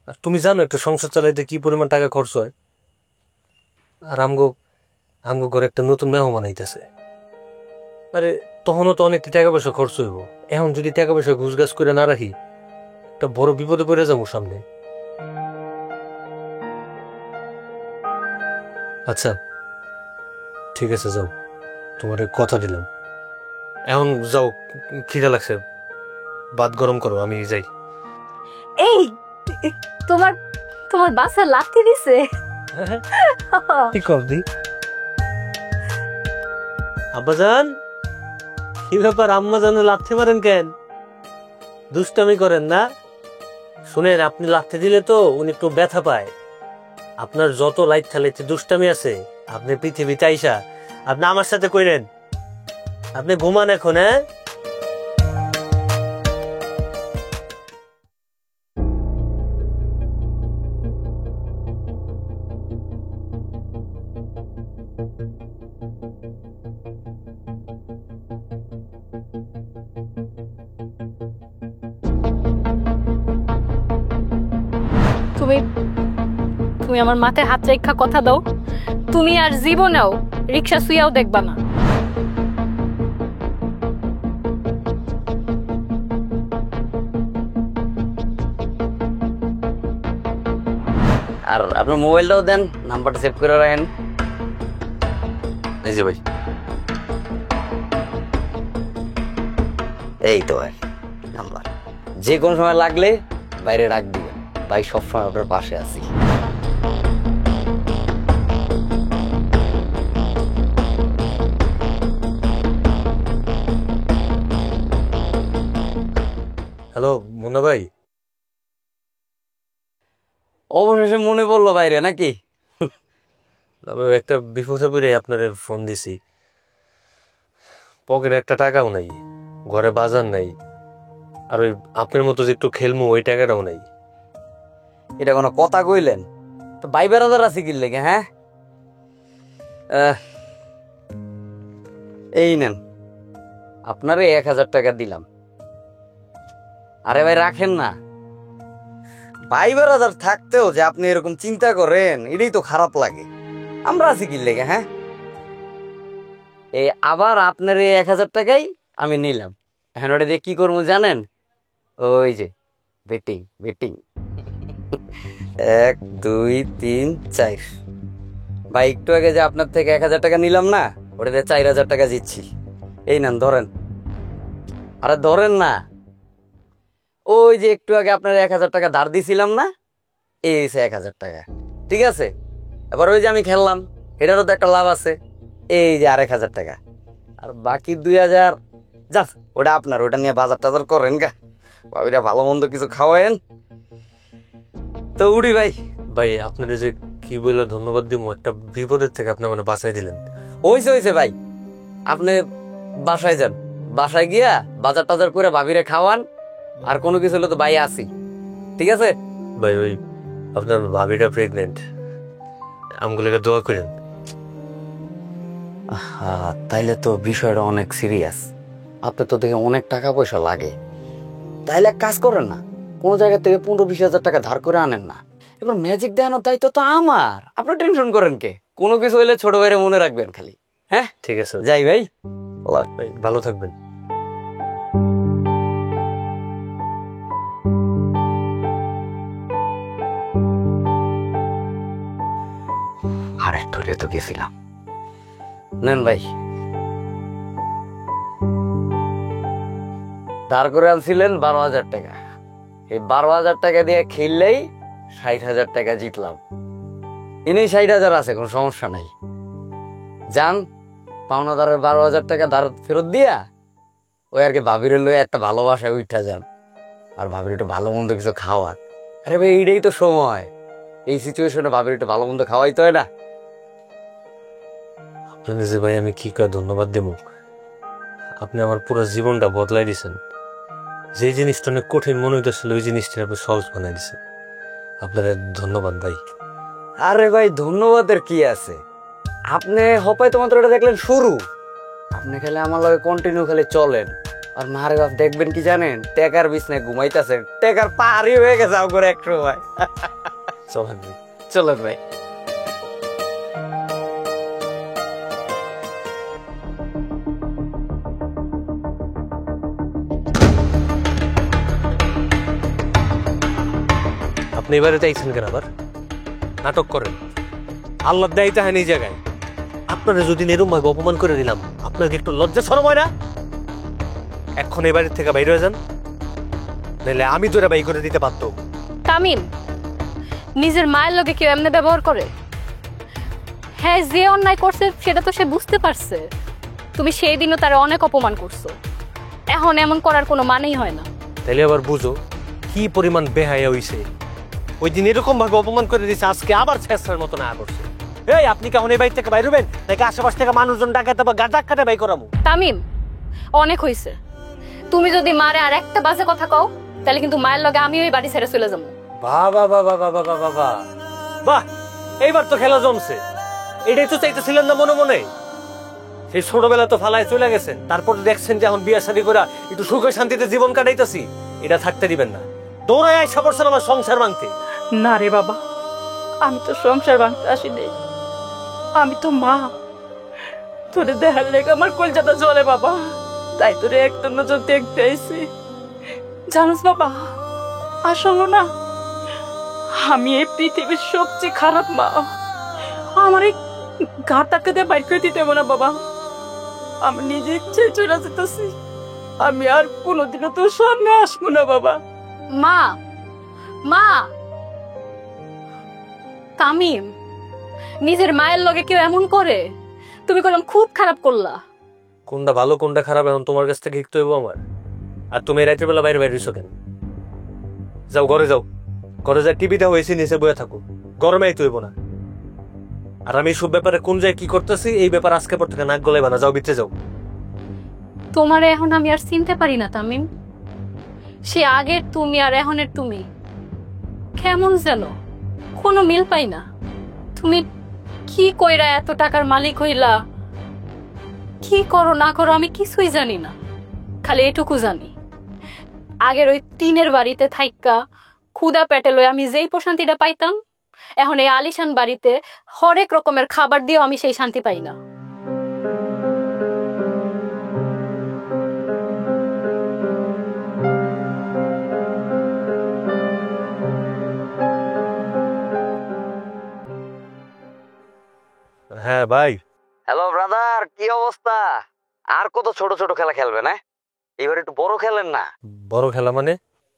আর তুমি জানো একটা সংসার চালাইতে কি পরিমাণ টাকা খরচ হয়? আর আমগো আমগো ঘরে একটা নতুন মেহমান আইতাছে, আরে তখনও তো অনেক টাকা পয়সা খরচ হইব। এখন যদি টাকা পয়সা ঘুষগাছ করে না রাখি, একটা বড় বিপদে পড়ে যাবো সামনে। আচ্ছা ঠিক আছে, যাও, তোমার কথা দিলাম। এখন যাও, খিদা লাগছে, ভাত গরম করো, আমি যাই। এই তোমার তোমার বাসা লাথি দিছে? কি করবি আব্বাজান? কি ব্যাপার, আম্মা জানে লাথি মারেন কেন? দুষ্টামি করেন না? শুনেন, আপনি লাথি দিলে তো উনি একটু ব্যথা পায়। আপনার যত লাইট ঠালাইতে দুষ্টামি আছে, আপনি পৃথিবীতে আইসা আপনি আমার সাথে কইরেন। আপনি ঘুমান এখন। হ্যাঁ, তুমি তুমি আমার মাথায় হাত রেখা কথা দাও, তুমি আর জীবনেও রিক্সা শুইয়াও দেখবা না। আর আপনার মোবাইলটাও দেন, নাম্বারটা সেভ করে রাখেন। এই যে ভাই, এই তো ভাই নাম্বার। যে কোনো সময় লাগলে বাইরে রাখ দিবেন, ভাই সবসময় আপনার পাশে আছি। হ্যালো মুন্না ভাই। অবশেষে মনে পড়লো বাইরে নাকি? তবে একটা বিপদে পড়ে আপনার ফোন দিছি। পকেটে একটা টাকাও নাই, ঘরে বাজার নাই, আর ওই আপনার মতো যে একটু খেলমু ওই টাকাটাও নাই। এটা কোনো কথা কইলেন? তো ভাই বেড়াদার আছে কি লেগে? হ্যাঁ, এই নেন, আপনারে 1000 টাকা দিলাম। আরে ভাই রাখেন না, ভাই বেড়াদার থাকতেও যে আপনি এরকম চিন্তা করেন, এটাই তো খারাপ লাগে। আমরা আছি কি লেগে? হ্যাঁ, এই আবার আপনার এই 1000 টাকাই আমি নিলাম। এখন ওটা দিয়ে কি করবো জানেন? ওই যে বেটিং বেটিং 1 2 3 4। ভাই একটু আগে যে আপনার থেকে 1000 টাকা নিলাম না, ওটাতে 4000 টাকা জিতছি। এই নেন ধরেন। আরে ধরেন না, ওই যে একটু আগে আপনার 1000 টাকা ধার দিছিলাম না, এই 1000 টাকা। ঠিক আছে, এবার ওই যে আমি খেললাম, এটারও তো একটা লাভ আছে। এই যে 1000 টাকা, আর বাকি 2000 যা, ওটা আপনার, ওটা নিয়ে বাজার টাজার করেন গা, ওইটা ভালো মন্দ কিছু খাওয়ায়েন তো। উড়ি ভাই। ভাই আপনার যে কি বলে ধন্যবাদ দিব, একটা বিপদের থেকে আপনি মানে বাঁচাই দিলেন। হইছে ভাই, আপনি বাসায় যান, বাসায় গিয়া বাজার টাজার করে ভাবিরে খাওয়ান, আর কোনো কিছু হলে তো ভাই আসি, ঠিক আছে? ভাই ওই আপনার ভাবিটা প্রেগনেন্ট, আমগুলোকে দোয়া করেন। তাইলে তো বিষয়টা অনেক সিরিয়াস। আপনার তো দেখে অনেক টাকা পয়সা লাগে। তাইলে এক কাজ করেন না, কোনো জায়গা থেকে 15-20 হাজার টাকা ধার করে আনেন না। এবার ম্যাজিক দেখানোর দায়িত্ব তো আমার, আপনি টেনশন করেন কে? কোনো কিছু হইলে ছোট ভাইরে মনে রাখবেন খালি। হ্যাঁ ঠিক আছে যাই ভাই। ভাই, ভালো থাকবেন। আর একটু হলে তো গেছিলাম। নেন ভাই, ধার করে আনছিলেন 12,000 টাকা। এই 12,000 টাকা দিয়ে খেললেই 60,000 টাকা জিতলাম। এনেই 60,000 আছে, কোনো সমস্যা নাই। যান, পাওনাদারের 12,000 টাকা ধার ফেরত দিয়া ওই আর কি ভাবিরে লয়ে একটা ভালোবাসায় উঠা যান, আর ভাবির একটু ভালো মন্দ কিছু খাওয়ার। আরে ভাই, এইটাই তো সময়। এই সিচুয়েশনে ভাবির একটু ভালো মন্দ খাওয়াই তো হয় না। আপনাকে যে ভাই আমি কি করে ধন্যবাদ দেব। আপনি আমার পুরো জীবনটা বদলাই দিয়েছেন। যে জিনিসটা অনেক কঠিন মনে হইতেছিল ওই জিনিসটা আপনি সহজ বানাই দিয়েছেন। আপনার ধন্যবাদ ভাই। আরে ভাই, ধন্যবাদের কি আছে? আপনি হপাইতো মাত্র এটা দেখলেন শুরু। আপনি খালি আমার লগে কন্টিনিউ খালি চলেন, আর মারে বাপ দেখবেন কি জানেন, টেকার বিছনায় ঘুমাইতেছেন, টেকার পাহাড়ি হয়ে গেছে আমার এক সময়। চলেন ভাই। চলেন ভাই। আপনি এবারে চাইছেন কেন আবার? নাটক করেন। আল্লাহ দেয় তাহেন এই জায়গায়। আপনারা যদি এরকম ভাবে অপমান করে দিলাম, আপনাকে একটু লজ্জা শরম হয় না? এখন এই বাড়ির থেকে বাইরে হয়ে যান, নাহলে আমি তোরা বাই করে দিতে পারতো। তামিম, নিজের মায়ের লগে কেউ এমনি ব্যবহার করে? হ্যাঁ, যে অন্যায় করছে সেটা তো সে বুঝতে পারছে। তুমি সেই দিনও তারা অনেক অপমান করছো, এখন এমন করার কোনো মানেই হয় না। তাইলে আবার বুঝো কি পরিমাণ বেহায়া হইছে। ওই দিন এরকম ভাবে অপমান করে দিয়েছে, আজকে আবার শেষের মতো না করছে। এই আপনি কেমন এই বাড়ি থেকে বাইর হবেন, নাকি আশেপাশ থেকে মানুষজন ডাকাতে বা গাঁজাক কাটে বাই করাবো? তামিম, অনেক হইছে। তুমি যদি মারে আর একটা বাজে কথা কও, তাহলে কিন্তু মায়ের লগে আমি ওই বাড়ি ছেড়ে চলে যাবো। বাবা বাবা বাবা বাবা বাবা, বাহ, এইবার তো খেলা জমছে। এটাই তো চাইতেছিলেন না মনে মনে? সেই ছোটবেলা তো ফালায় চলে গেছেন, তারপর দেখছেন যে এখন বিয়া শাদী করে একটু সুখে শান্তিতে জীবন কাটাইতেছি, এটা থাকতে দিবেন না। দৌড়ায় আইসা পড়ছেন আমার সংসার ভাঙতে। না রে বাবা, আমি তো সংসার ভাঙতে আসি নেই, আমি তো মা। তোরে দেখার লেগে আমার কলজাটা জ্বলে বাবা, তাই তোরে একটা নজর দেখতে আইছি। জানোস বাবা, আসলে না, আমি এই পৃথিবীর সবচেয়ে খারাপ মা। আমার এই গা টাকা দিয়ে বাইর করে দিতে হবে না বাবা, আমি নিজে ইচ্ছে চলে যেতেছি। আমি আর কোনোদিনও তোর সামনে আসবো না বাবা। মা, মা। তামিম, নিজের মায়ের লগে কেউ এমন করে? তুমি কলম খুব খারাপ করলা। কোনটা ভালো কোনটা খারাপ এখন তোমার কাছ থেকে শিখতে হইব আমার। আর তুমি রাতের বেলা বাইরে বাইরে কেন? যাও ঘরে যাও, ঘরে যা টিভিটা হয়েছে নিচে বয়ে থাকো, গরমে আইতে হইব না। আর আমি সব ব্যাপারে কোন জায়গায় কি করতেছি এই ব্যাপার আজকে পর থেকে নাক গলাইবা না। যাও ভিতরে যাও। তোমারে এখন আমি আর চিনতে পারি না তামিম। সে আগের তুমি আর এখনের তুমি কেমন যেন কোনো মিল পাই না। তুমি কি কইরা এত টাকার মালিক হইলা, কি করো না করো আমি কিছুই জানি না। খালি এটুকু জানি, আগের ওই টিনের বাড়িতে থাইকা ক্ষুদা পেটে লই আমি যেই প্রশান্তিটা পাইতাম, এখন এই আলিশান বাড়িতে হরেক রকমের খাবার দিয়েও আমি সেই শান্তি পাই না। হ্যাঁ ভাই। হ্যালো ব্রাদার, কি অবস্থা? আর কত ছোট ছোট খেলা খেলবেন? হ্যাঁ, এবার একটু বড় খেলেন না। বড় খেলা মানে?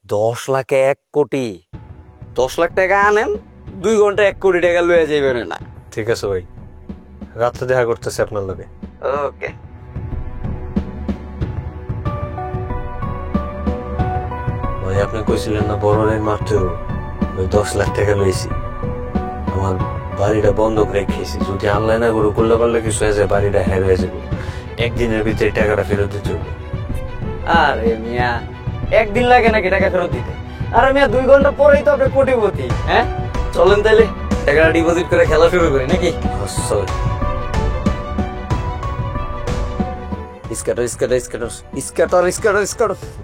10 লাখে 1 কোটি। 10 লাখ টাকা আনেন, 2 ঘন্টা 1 কোটি টাকা লয়ে যাইবেন না। ঠিক আছে ভাই, রাত্রে দেখা করতেছি আপনার লগে। ওকে। ভাই আপনি কইছিলেন না বড় লাইন মারতে হবে, ওই 10 লাখ টাকা লইছি। আমার বাড়িটা বন্ধক রেখেছি, যদি আনলাইন না করে করলে পারলে কিছু হয়ে যায়, বাড়িটা হ্যাঁ হয়ে যাবে। একদিনের ভিতরে টাকাটা ফেরত দিতে হবে। আরে মিয়া, একদিন লাগে নাকি টাকা ফেরত দিতে? আরে মিয়া 2 ঘন্টা পরেই তো আপনি কোটিপতি। হ্যাঁ চলেন তাইলে টাকাটা ডিপোজিট করে খেলা শুরু করি নাকি?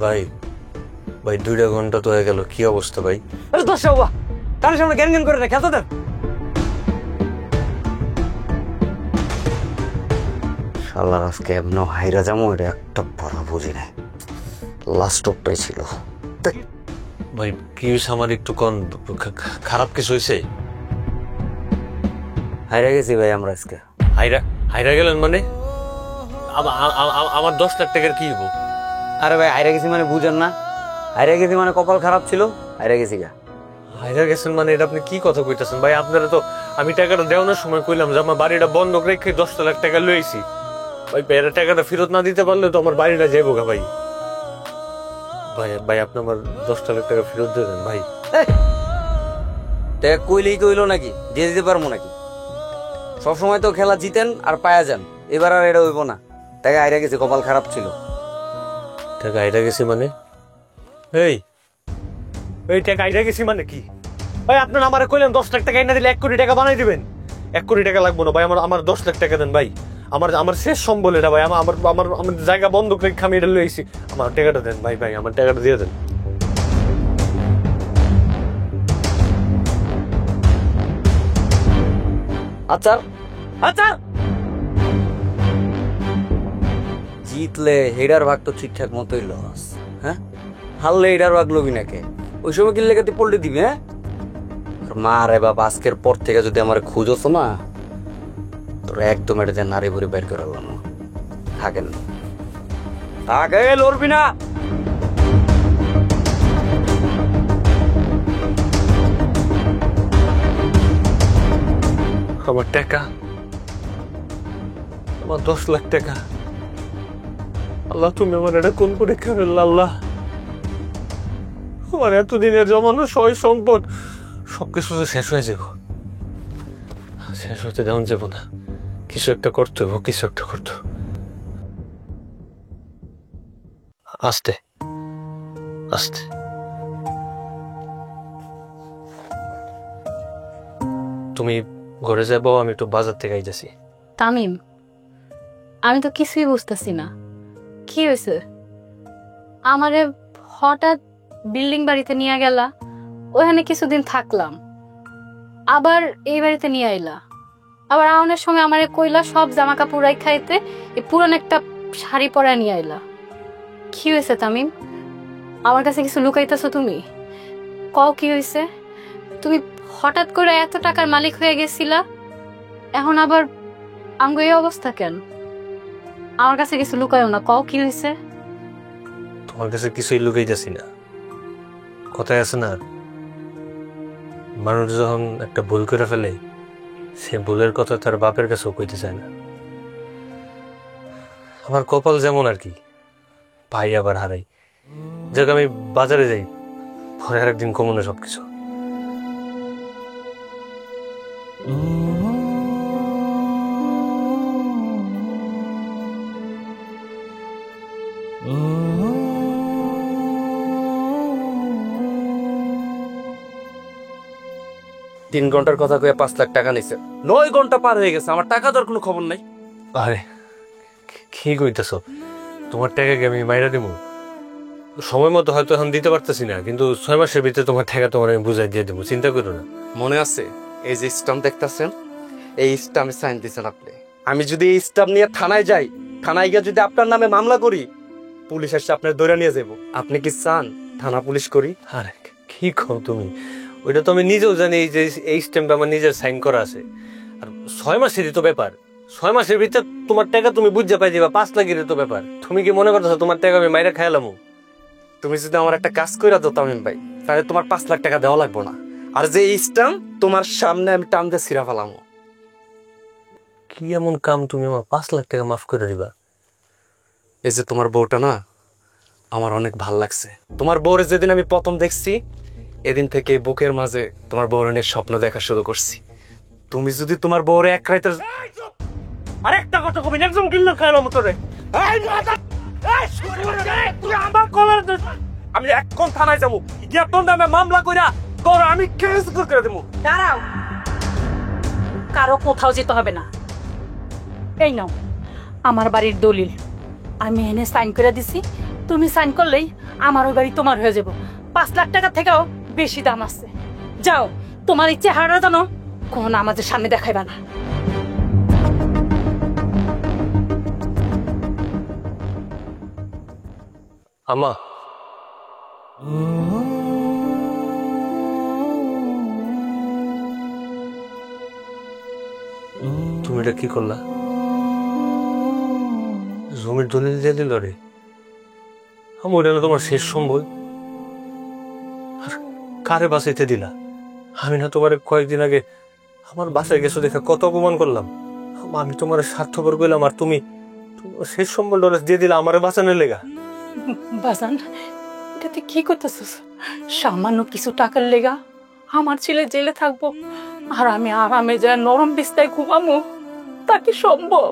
ভাই ভাই 2 ঘন্টা তো হয়ে গেল, কি অবস্থা ভাই? আরে দশ বাবা কারোর সামনে জ্ঞান জ্ঞান করে না, খেলতে দেন। শালার আজকে এমন হাইরা যাবো, এটা একটা বড় বুঝি না, লাস্ট অপটাই ছিল। ভাই কি হয়েছে আমার একটু কোন, খারাপ কিছু হয়েছে? হাইরা গেছি ভাই আমরা আজকে। হাইরা হাইরা গেলেন মানে? আমার 10 লাখ টাকার কি হবো? আরে ভাই হাইরা গেছি মানে বুঝেন না? হাইরা গেছি মানে কপাল খারাপ ছিল, হাইরা গেছি গা। হাইরা গেছেন মানে এটা আপনি কি কথা কইতাছেন ভাই? আপনারা তো আমি টাকাটা দেওয়ানোর সময় কইলাম যে আমার বাড়িটা বন্ধক রেখে 10 লাখ টাকা লইছি ভাই। এরা টাকাটা ফেরত না দিতে পারলে তো আমার বাড়িটা যাইবো গা ভাই। ভাই ভাই আপনি আমার 10 লাখ টাকা ফেরত দিয়ে দেন ভাই। টাকা কইলেই কইলো নাকি দিয়ে দিতে পারবো নাকি? সবসময় তো খেলা জিতেন আর পায়া যান, এবার আর এটা হইব না। টাকা হাইরা গেছি, কপাল খারাপ ছিল। টাকা হাইরা গেছি মানে? এই এই টাকা হাইরা গেছি মানে কি ভাই? আপনারা আমারে কইলেন 10 লাখ টাকা এনে দিলে 1 কোটি টাকা বানাই দিবেন। 1 কোটি টাকা লাগবো না ভাই, আমার 10 লাখ টাকা দেন ভাই। আমার শেষ সম্বল এটা ভাই, আমার জায়গা বন্ধক রেখে আমি এটা লইছি। আমার টাকাটা দেন ভাই, ভাই আমার টাকাটা দিয়ে দেন। আচ্ছা আচ্ছা, জিতলে হেডার ভাগ তো ঠিকঠাক মতোই লস, হ্যাঁ? হারলে হেডার ভাগ লবি নাকি? ওই সময় কিনলে তুই পল্টে দিবি? হ্যাঁ মা রে বাবা, আজকের পর থেকে যদি আমার খুঁজছো না, তোর একদম এটা যে নারী ভরে বের করে আনলাম। থাকেন তাকে লড়বি না। আমার টাকা, আমার 10 লাখ টাকা, আল্লাহ তুমি আমার এটা কোন করে খেলে? আল্লাহ আমার এতদিনের জমানো সয় সম্পদ সবকিছু শেষ হয়ে যাব, শেষ হতে দেওয়া যাব না। কিছু একটা করতে হবে, কিছু একটা করতে হবে। আস্তে আস্তে তুমি ঘরে যাবো, আমি একটু বাজার থেকে আইতেছি। তামিম, আমি তো কিছুই বুঝতেছি না কি হয়েছে। আমারে হঠাৎ বিল্ডিং বাড়িতে নিয়ে গেলা, ওখানে কিছুদিন থাকলাম, আবার এই বাড়িতে নিয়ে আইলা, আবার আউনের সময় আমারে কইলা সব জামা কাপড় খাইতে এই পুরান একটা শাড়ি পরা নিয়ে আইলা। কি হয়েছে তামিম? আমার কাছে কিছু লুকাইতেছো তুমি? কও কি হয়েছে? তুমি হঠাৎ করে এত টাকার মালিক হয়ে গেছিলা, এখন আবার আঙ্গু এই অবস্থা কেন? আমার কাছে কিছু লুকায়ও না, কও কি হয়েছে? তোমার কাছে কিছুই লুকাইতেছি না। কথায় আছে না, মানুষ যখন একটা ভুল করে ফেলে সে ভুলের কথা তার বাপের কাছেও কইতে চায় না। আমার কপাল যেমন আর কি, ভাই আবার হারাই। যাক আমি বাজারে যাই, পরে আরেকদিন কমনে সবকিছু। তিন ঘন্টার কথা কয়ে 5 লাখ টাকা নিছে, 9 ঘন্টা পার হয়ে গেছে, আমার টাকা দেওয়ার কোনো খবর নাই। আরে কি কইতেছ? তোমার টাকাকে আমি মাইরা দিব? সময় মতো হয়তো এখন দিতে পারতেছি না, কিন্তু 6 মাসের ভিতরে তোমার টাকা তোমার আমি বুঝাই দিয়ে দেবো, চিন্তা করো না। মনে আছে এই যে স্টাম্প দেখতেছেন, এই স্টাম্পে সাইন দিচ্ছেন আপনি। আমি যদি এই স্টাম্প নিয়ে থানায় যাই, থানায় গিয়ে যদি আপনার নামে মামলা করি, পুলিশ এসে আপনার ধরে নিয়ে যাবো। আপনি কি চান থানা পুলিশ করি? আরে কি কও তুমি? ওইটা তো আমি নিজেও জানি, এই যে এই স্ট্যাম্পে আমার নিজের সাইন করা আছে। আর 6 মাসেরই তো ব্যাপার, 6 মাসের ভিতরে তোমার টাকা তুমি বুঝতে পাই যাবা, 5 লাখেরই তো ব্যাপার। তুমি কি মনে করতেছো তোমার টাকা আমি মাইরা খাইলাম? তুমি যদি আমার একটা কাজ করে দাও তামিম ভাই, তাহলে তোমার 5 লাখ টাকা দেওয়া লাগবে না। আর যে এই স্টাম্প তোমার সামনে আমি টান দিয়ে ছিঁড়া ফেলাম। কি এমন কাম তুমি আমার 5 লাখ টাকা মাফ করে দিবা? এই যে তোমার বউটা না, আমার অনেক ভাল লাগছে। তোমার বউরে যেদিন আমি প্রথম দেখছি, এদিন থেকে বুকের মাঝে তোমার বউর নিয়ে স্বপ্ন দেখা শুরু করছি। তুমি যদি তোমার বউরে এক রাইতে আরেকটা কথা কবি একদম কিল্লা খাইলাম তোরে। তুই আমার কলার আমি এখন থানায় যাবো, গিয়ে তোর নামে মামলা কইরা তোর আমি কেস করে দেবো। দাঁড়াও, কারো কোথাও যেতে হবে না। এই নাও আমার বাড়ির দলিল, আমি এনে সাইন করে দিছি। তুমি সাইন করলেই আমার ওই বাড়ি তোমার হয়ে যাব। 5 লাখ টাকা থেকেও বেশি দাম আছে। যাও, তোমার এই চেহারা জানো কোন আমাদের সামনে দেখাইবা না। আমা, তুমি এটা কি করলা? জমির দলিল দিয়ে দিল রে। আমি ওটা তোমার শেষ সম্বল, আর কারে বাঁচাইতে দিলা? আমি না তোমার কয়েকদিন আগে আমার বাসায় গেছো দেখে কত অপমান করলাম। আমি তোমার স্বার্থপর করলাম, আর তুমি তোমার শেষ সম্বল দিয়ে দিলা আমারে বাঁচানোর লেগা। বাজান, এটাতে কি করতেছিস? সামান্য কিছু টাকার লেগা আমার ছেলে জেলে থাকবো আর আমি আরামে যায় নরম বিস্তায় ঘুমামো? তা কি সম্ভব?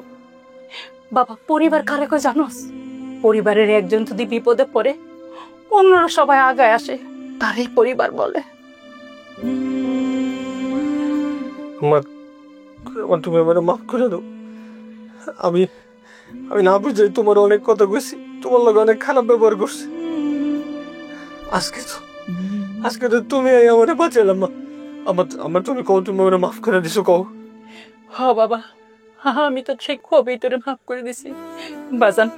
বাবা, পরিবার কারে কয় জানোস? পরিবারের একজন যদি বিপদে পড়ে অন্যরা সবাই আগায় আসে, তারই পরিবার বলে। আমার আমার তুমি আমার মাফ করে দাও। আমি আমি না বুঝাই তোমার অনেক কথা কইছি, তোমার লগে অনেক খারাপ ব্যবহার করছি। আজকে তো তুমি আমার বাঁচালাম মা। আমার তুমি কও, তুমি আমার মাফ করে দিছো কও। হ্যাঁ বাবা, আমি তো ঠিক কবেই তোরে মাফ করে দিছি। বাজান,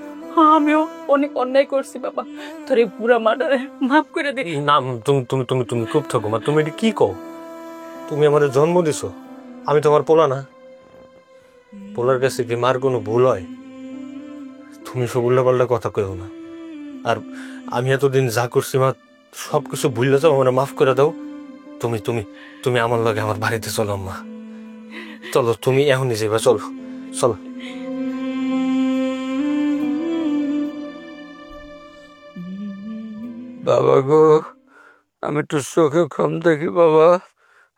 আমিও অনেক অন্যায় করছি বাবা, তোর এই বুড়া মার্ডারে মাফ করে দে। না, তুমি তুমি তুমি তুমি খুব থাকো মা। তুমি এটা কি কও? তুমি আমাদের জন্ম দিছো, আমি তোমার পোলা না? পোলার কাছে কি মার কোনো ভুল হয়? তুমি সব উল্লাপাল্লা কথা কইও না। আর আমি এতদিন যা করছি মা, সবকিছু ভুলে যাও, আমার মাফ করে দাও। তুমি তুমি তুমি আমার লগে আমার বাড়িতে চলো মা, চলো। তুমি এখনই যাইবা, চলো চলো। বাবা গো, আমি একটু চোখে কম দেখি বাবা,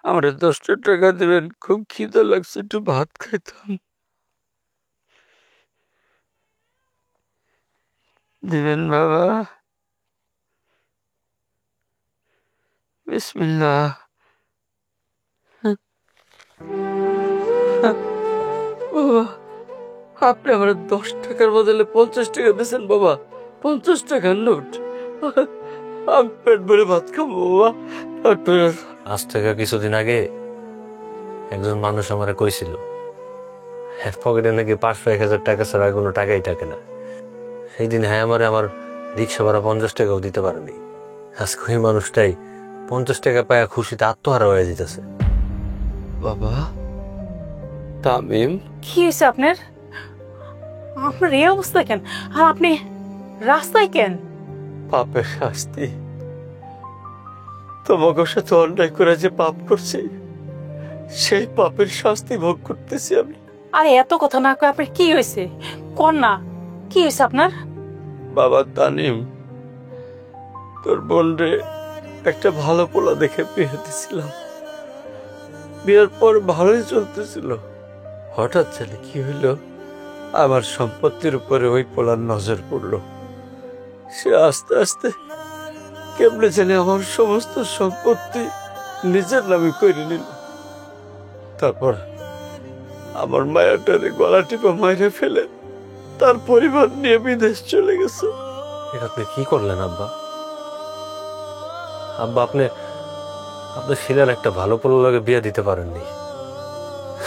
আমার 10টা টাকা দেবেন, খুব খিদে লাগছে, একটু ভাত খাইতাম। দিবেন বাবা? বিসমিল্লাহ। বাবা, আপনি আমার 10 টাকার বদলে 50 টাকা দিয়েছেন বাবা, 50 টাকার নোট। আমি পেট ভরে ভাত খাবো বাবা। আজ থেকে কিছুদিন আগে একজন মানুষ আমারে কইছিল এর পকেটে নাকি 500-1000 টাকা ছাড়া কোনো টাকাই থাকে না। সেই দিন হ্যাঁ আমার রিক্সা ভাড়া 50 টাকাও দিতে পারেনি। আজকে ওই মানুষটাই 50 টাকা পায়া খুশিতে আত্মহারা হয়ে যেতেছে। বাবা, তামিম, কি হয়েছে আপনার? আপনার এই অবস্থা কেন? আর আপনি রাস্তায় কেন? পাপের শাস্তি। তোমাকে সাথে অন্যায় করে যে পাপ করছি, সেই পাপের শাস্তি ভোগ করতেছি আমি। আরে এত কথা না কয়ে আপনার কি হয়েছে কোন না? কি হয়েছে আপনার? বাবা তানিম, তোর বোন রে একটা ভালো পোলা দেখে বিয়ে দিছিলাম। বিয়ের পর ভালোই চলতেছিল, হঠাৎ ছেলে কি হইলো, আমার সম্পত্তির উপরে ওই পোলার নজর পড়লো। সে আস্তে আস্তে কেমনে জানি আমার সমস্ত সম্পত্তি নিজের নামে করে নিল। তারপর আমার মায়াটারে গলা টিপা মাইরে ফেলে তার পরিবার নিয়ে বিদেশ চলে গেছে। এটা আপনি কি করলেন আব্বা? আব্বা, আপনি ছেলের একটা ভালো পোলার লগে বিয়ে দিতে পারেননি।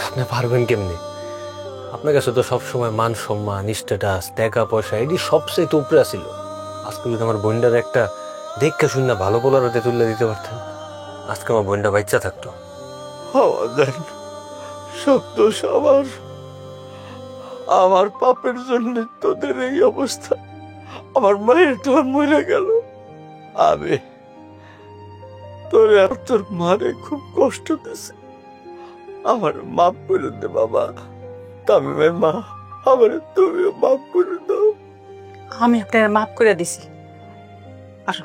আপনি পারবেন কেমনি? আপনার কাছে তো সবসময় মান সম্মান, স্ট্যাটাস, টাকা পয়সা এটি সবচেয়ে উপরে ছিল। আজকে যদি আমার বোনটার একটা দেখে শুনে ভালো পোলার হাতে তুলে দিতে পারতেন, আজকে আমার বোনটা বাচ্চা থাকতো। সব দোষ আমার পাপের জন্য তোদের এই অবস্থা। আমার মায়ের তোমার মরে গেল, আমি তোর আর তোর মারে খুব কষ্ট দিছে। আমার মাফ করে দে বাবা। তামিমের মা, আমার তুমিও মাফ করে দাও। আমি আপনার মাফ করে দিছি, আর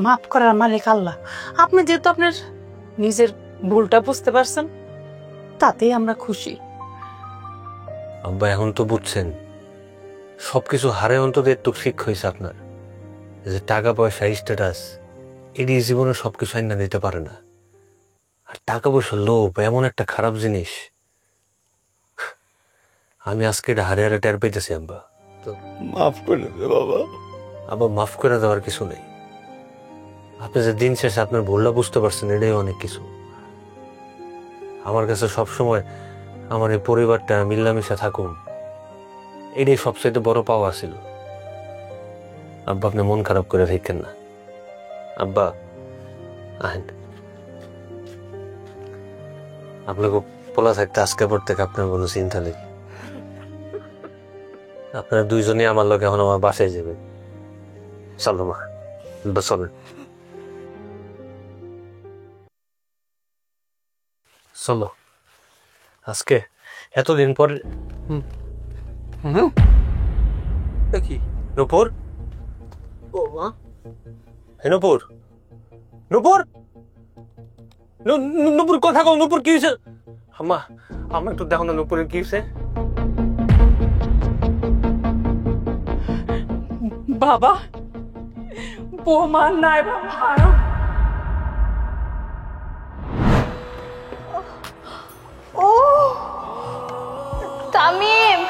মাফ করার মালিক আল্লাহ। আপনি যেহেতু আপনার নিজের ভুলটা বুঝতে পারছেন, তাতেই আমরা খুশি। আব্বা, এখন তো বুঝছেন সবকিছু হারে অন্তত একটু শিক্ষা হয়েছে আপনার। যে টাকা পয়সা স্ট্যাটাস এটি জীবনে সবকিছু আইনা দিতে পারে না। আর টাকা পয়সার লোভ এমন একটা খারাপ জিনিস, আমি আজকে এটা হারে হারে টের পাইতেছি আব্বা। তো মাফ করে দে বাবা। আবার মাফ করে দেওয়ার কিছু নেই। আপনি যে দিন শেষে আপনার ভুলটা বুঝতে পারছেন, এটাই অনেক কিছু। আমার কাছে সবসময় আমার এই পরিবারটা মিল্লামিশা থাকুন, এটাই সবচেয়ে বড় পাওয়া ছিল। আব্বা, আপনি মন খারাপ করে থাকেন না। আব্বা আহেন, আপনাকে পোলা থাকতে আজকে পর থেকে আপনার কোনো চিন্তা নেই। আপনারা দুইজনই আমার লোক এখন আমার বাসায় যাবে। চলো মা, চলেন। চলো, আজকে এতদিন পর কি নূপুর, নূপুর, নূপুর, নূপুর কথা কও। নূপুর কি হয়েছে? আম্মা, আম্মা একটু দেখো না নূপুরের কি হয়েছে। বাবা, বৌমা নাই বাবা। তামিম,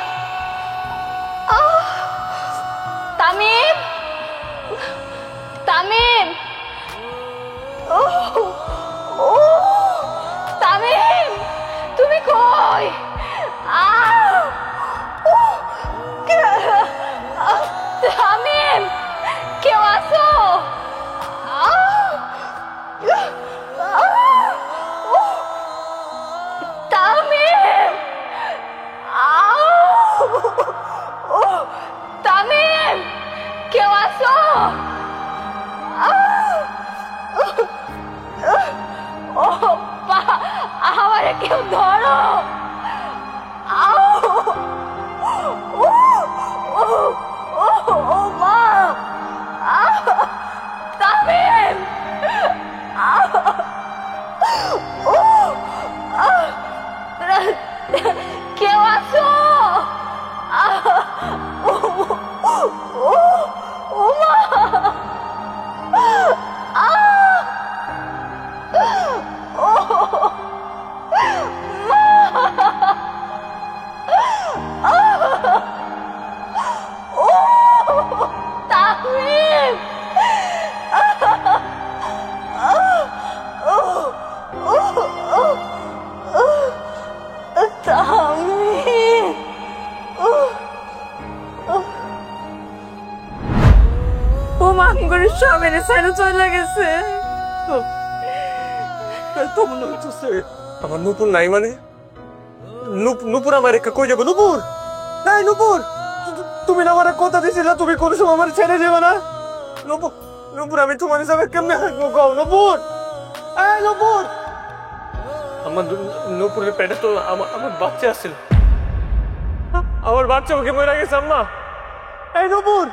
তামিম, তামিম, তামিম, তুমি কই? তামিম, কেউ আসো? তামিম, তামিম, কেউ আসো? আমারে কেউ ধরো। ও মা, তামিম, কেউ আসো? ও মা, তামিম, তামিম, ও মান করে সবের সাইডে চলে গেছে। তো মনে হচ্ছে আমার নূপুর নাই মানে? নূপুর আমার রেখে কই যাবো? নূপুর নাই, নূপুর, তুমি না আমার কথা দিয়েছিলে তুমি কোনো সময় আমার ছেড়ে যাবে না। নূপুর, নূপুর, আমি তোমার হিসাবে কেমনে থাকবো কও? নূপুর, এই নূপুর, আমার নূপুরের পেটে তো আমার বাচ্চা আছিল, আমার বাচ্চা ওকে মরে গেছে আম্মা। এই নূপুর,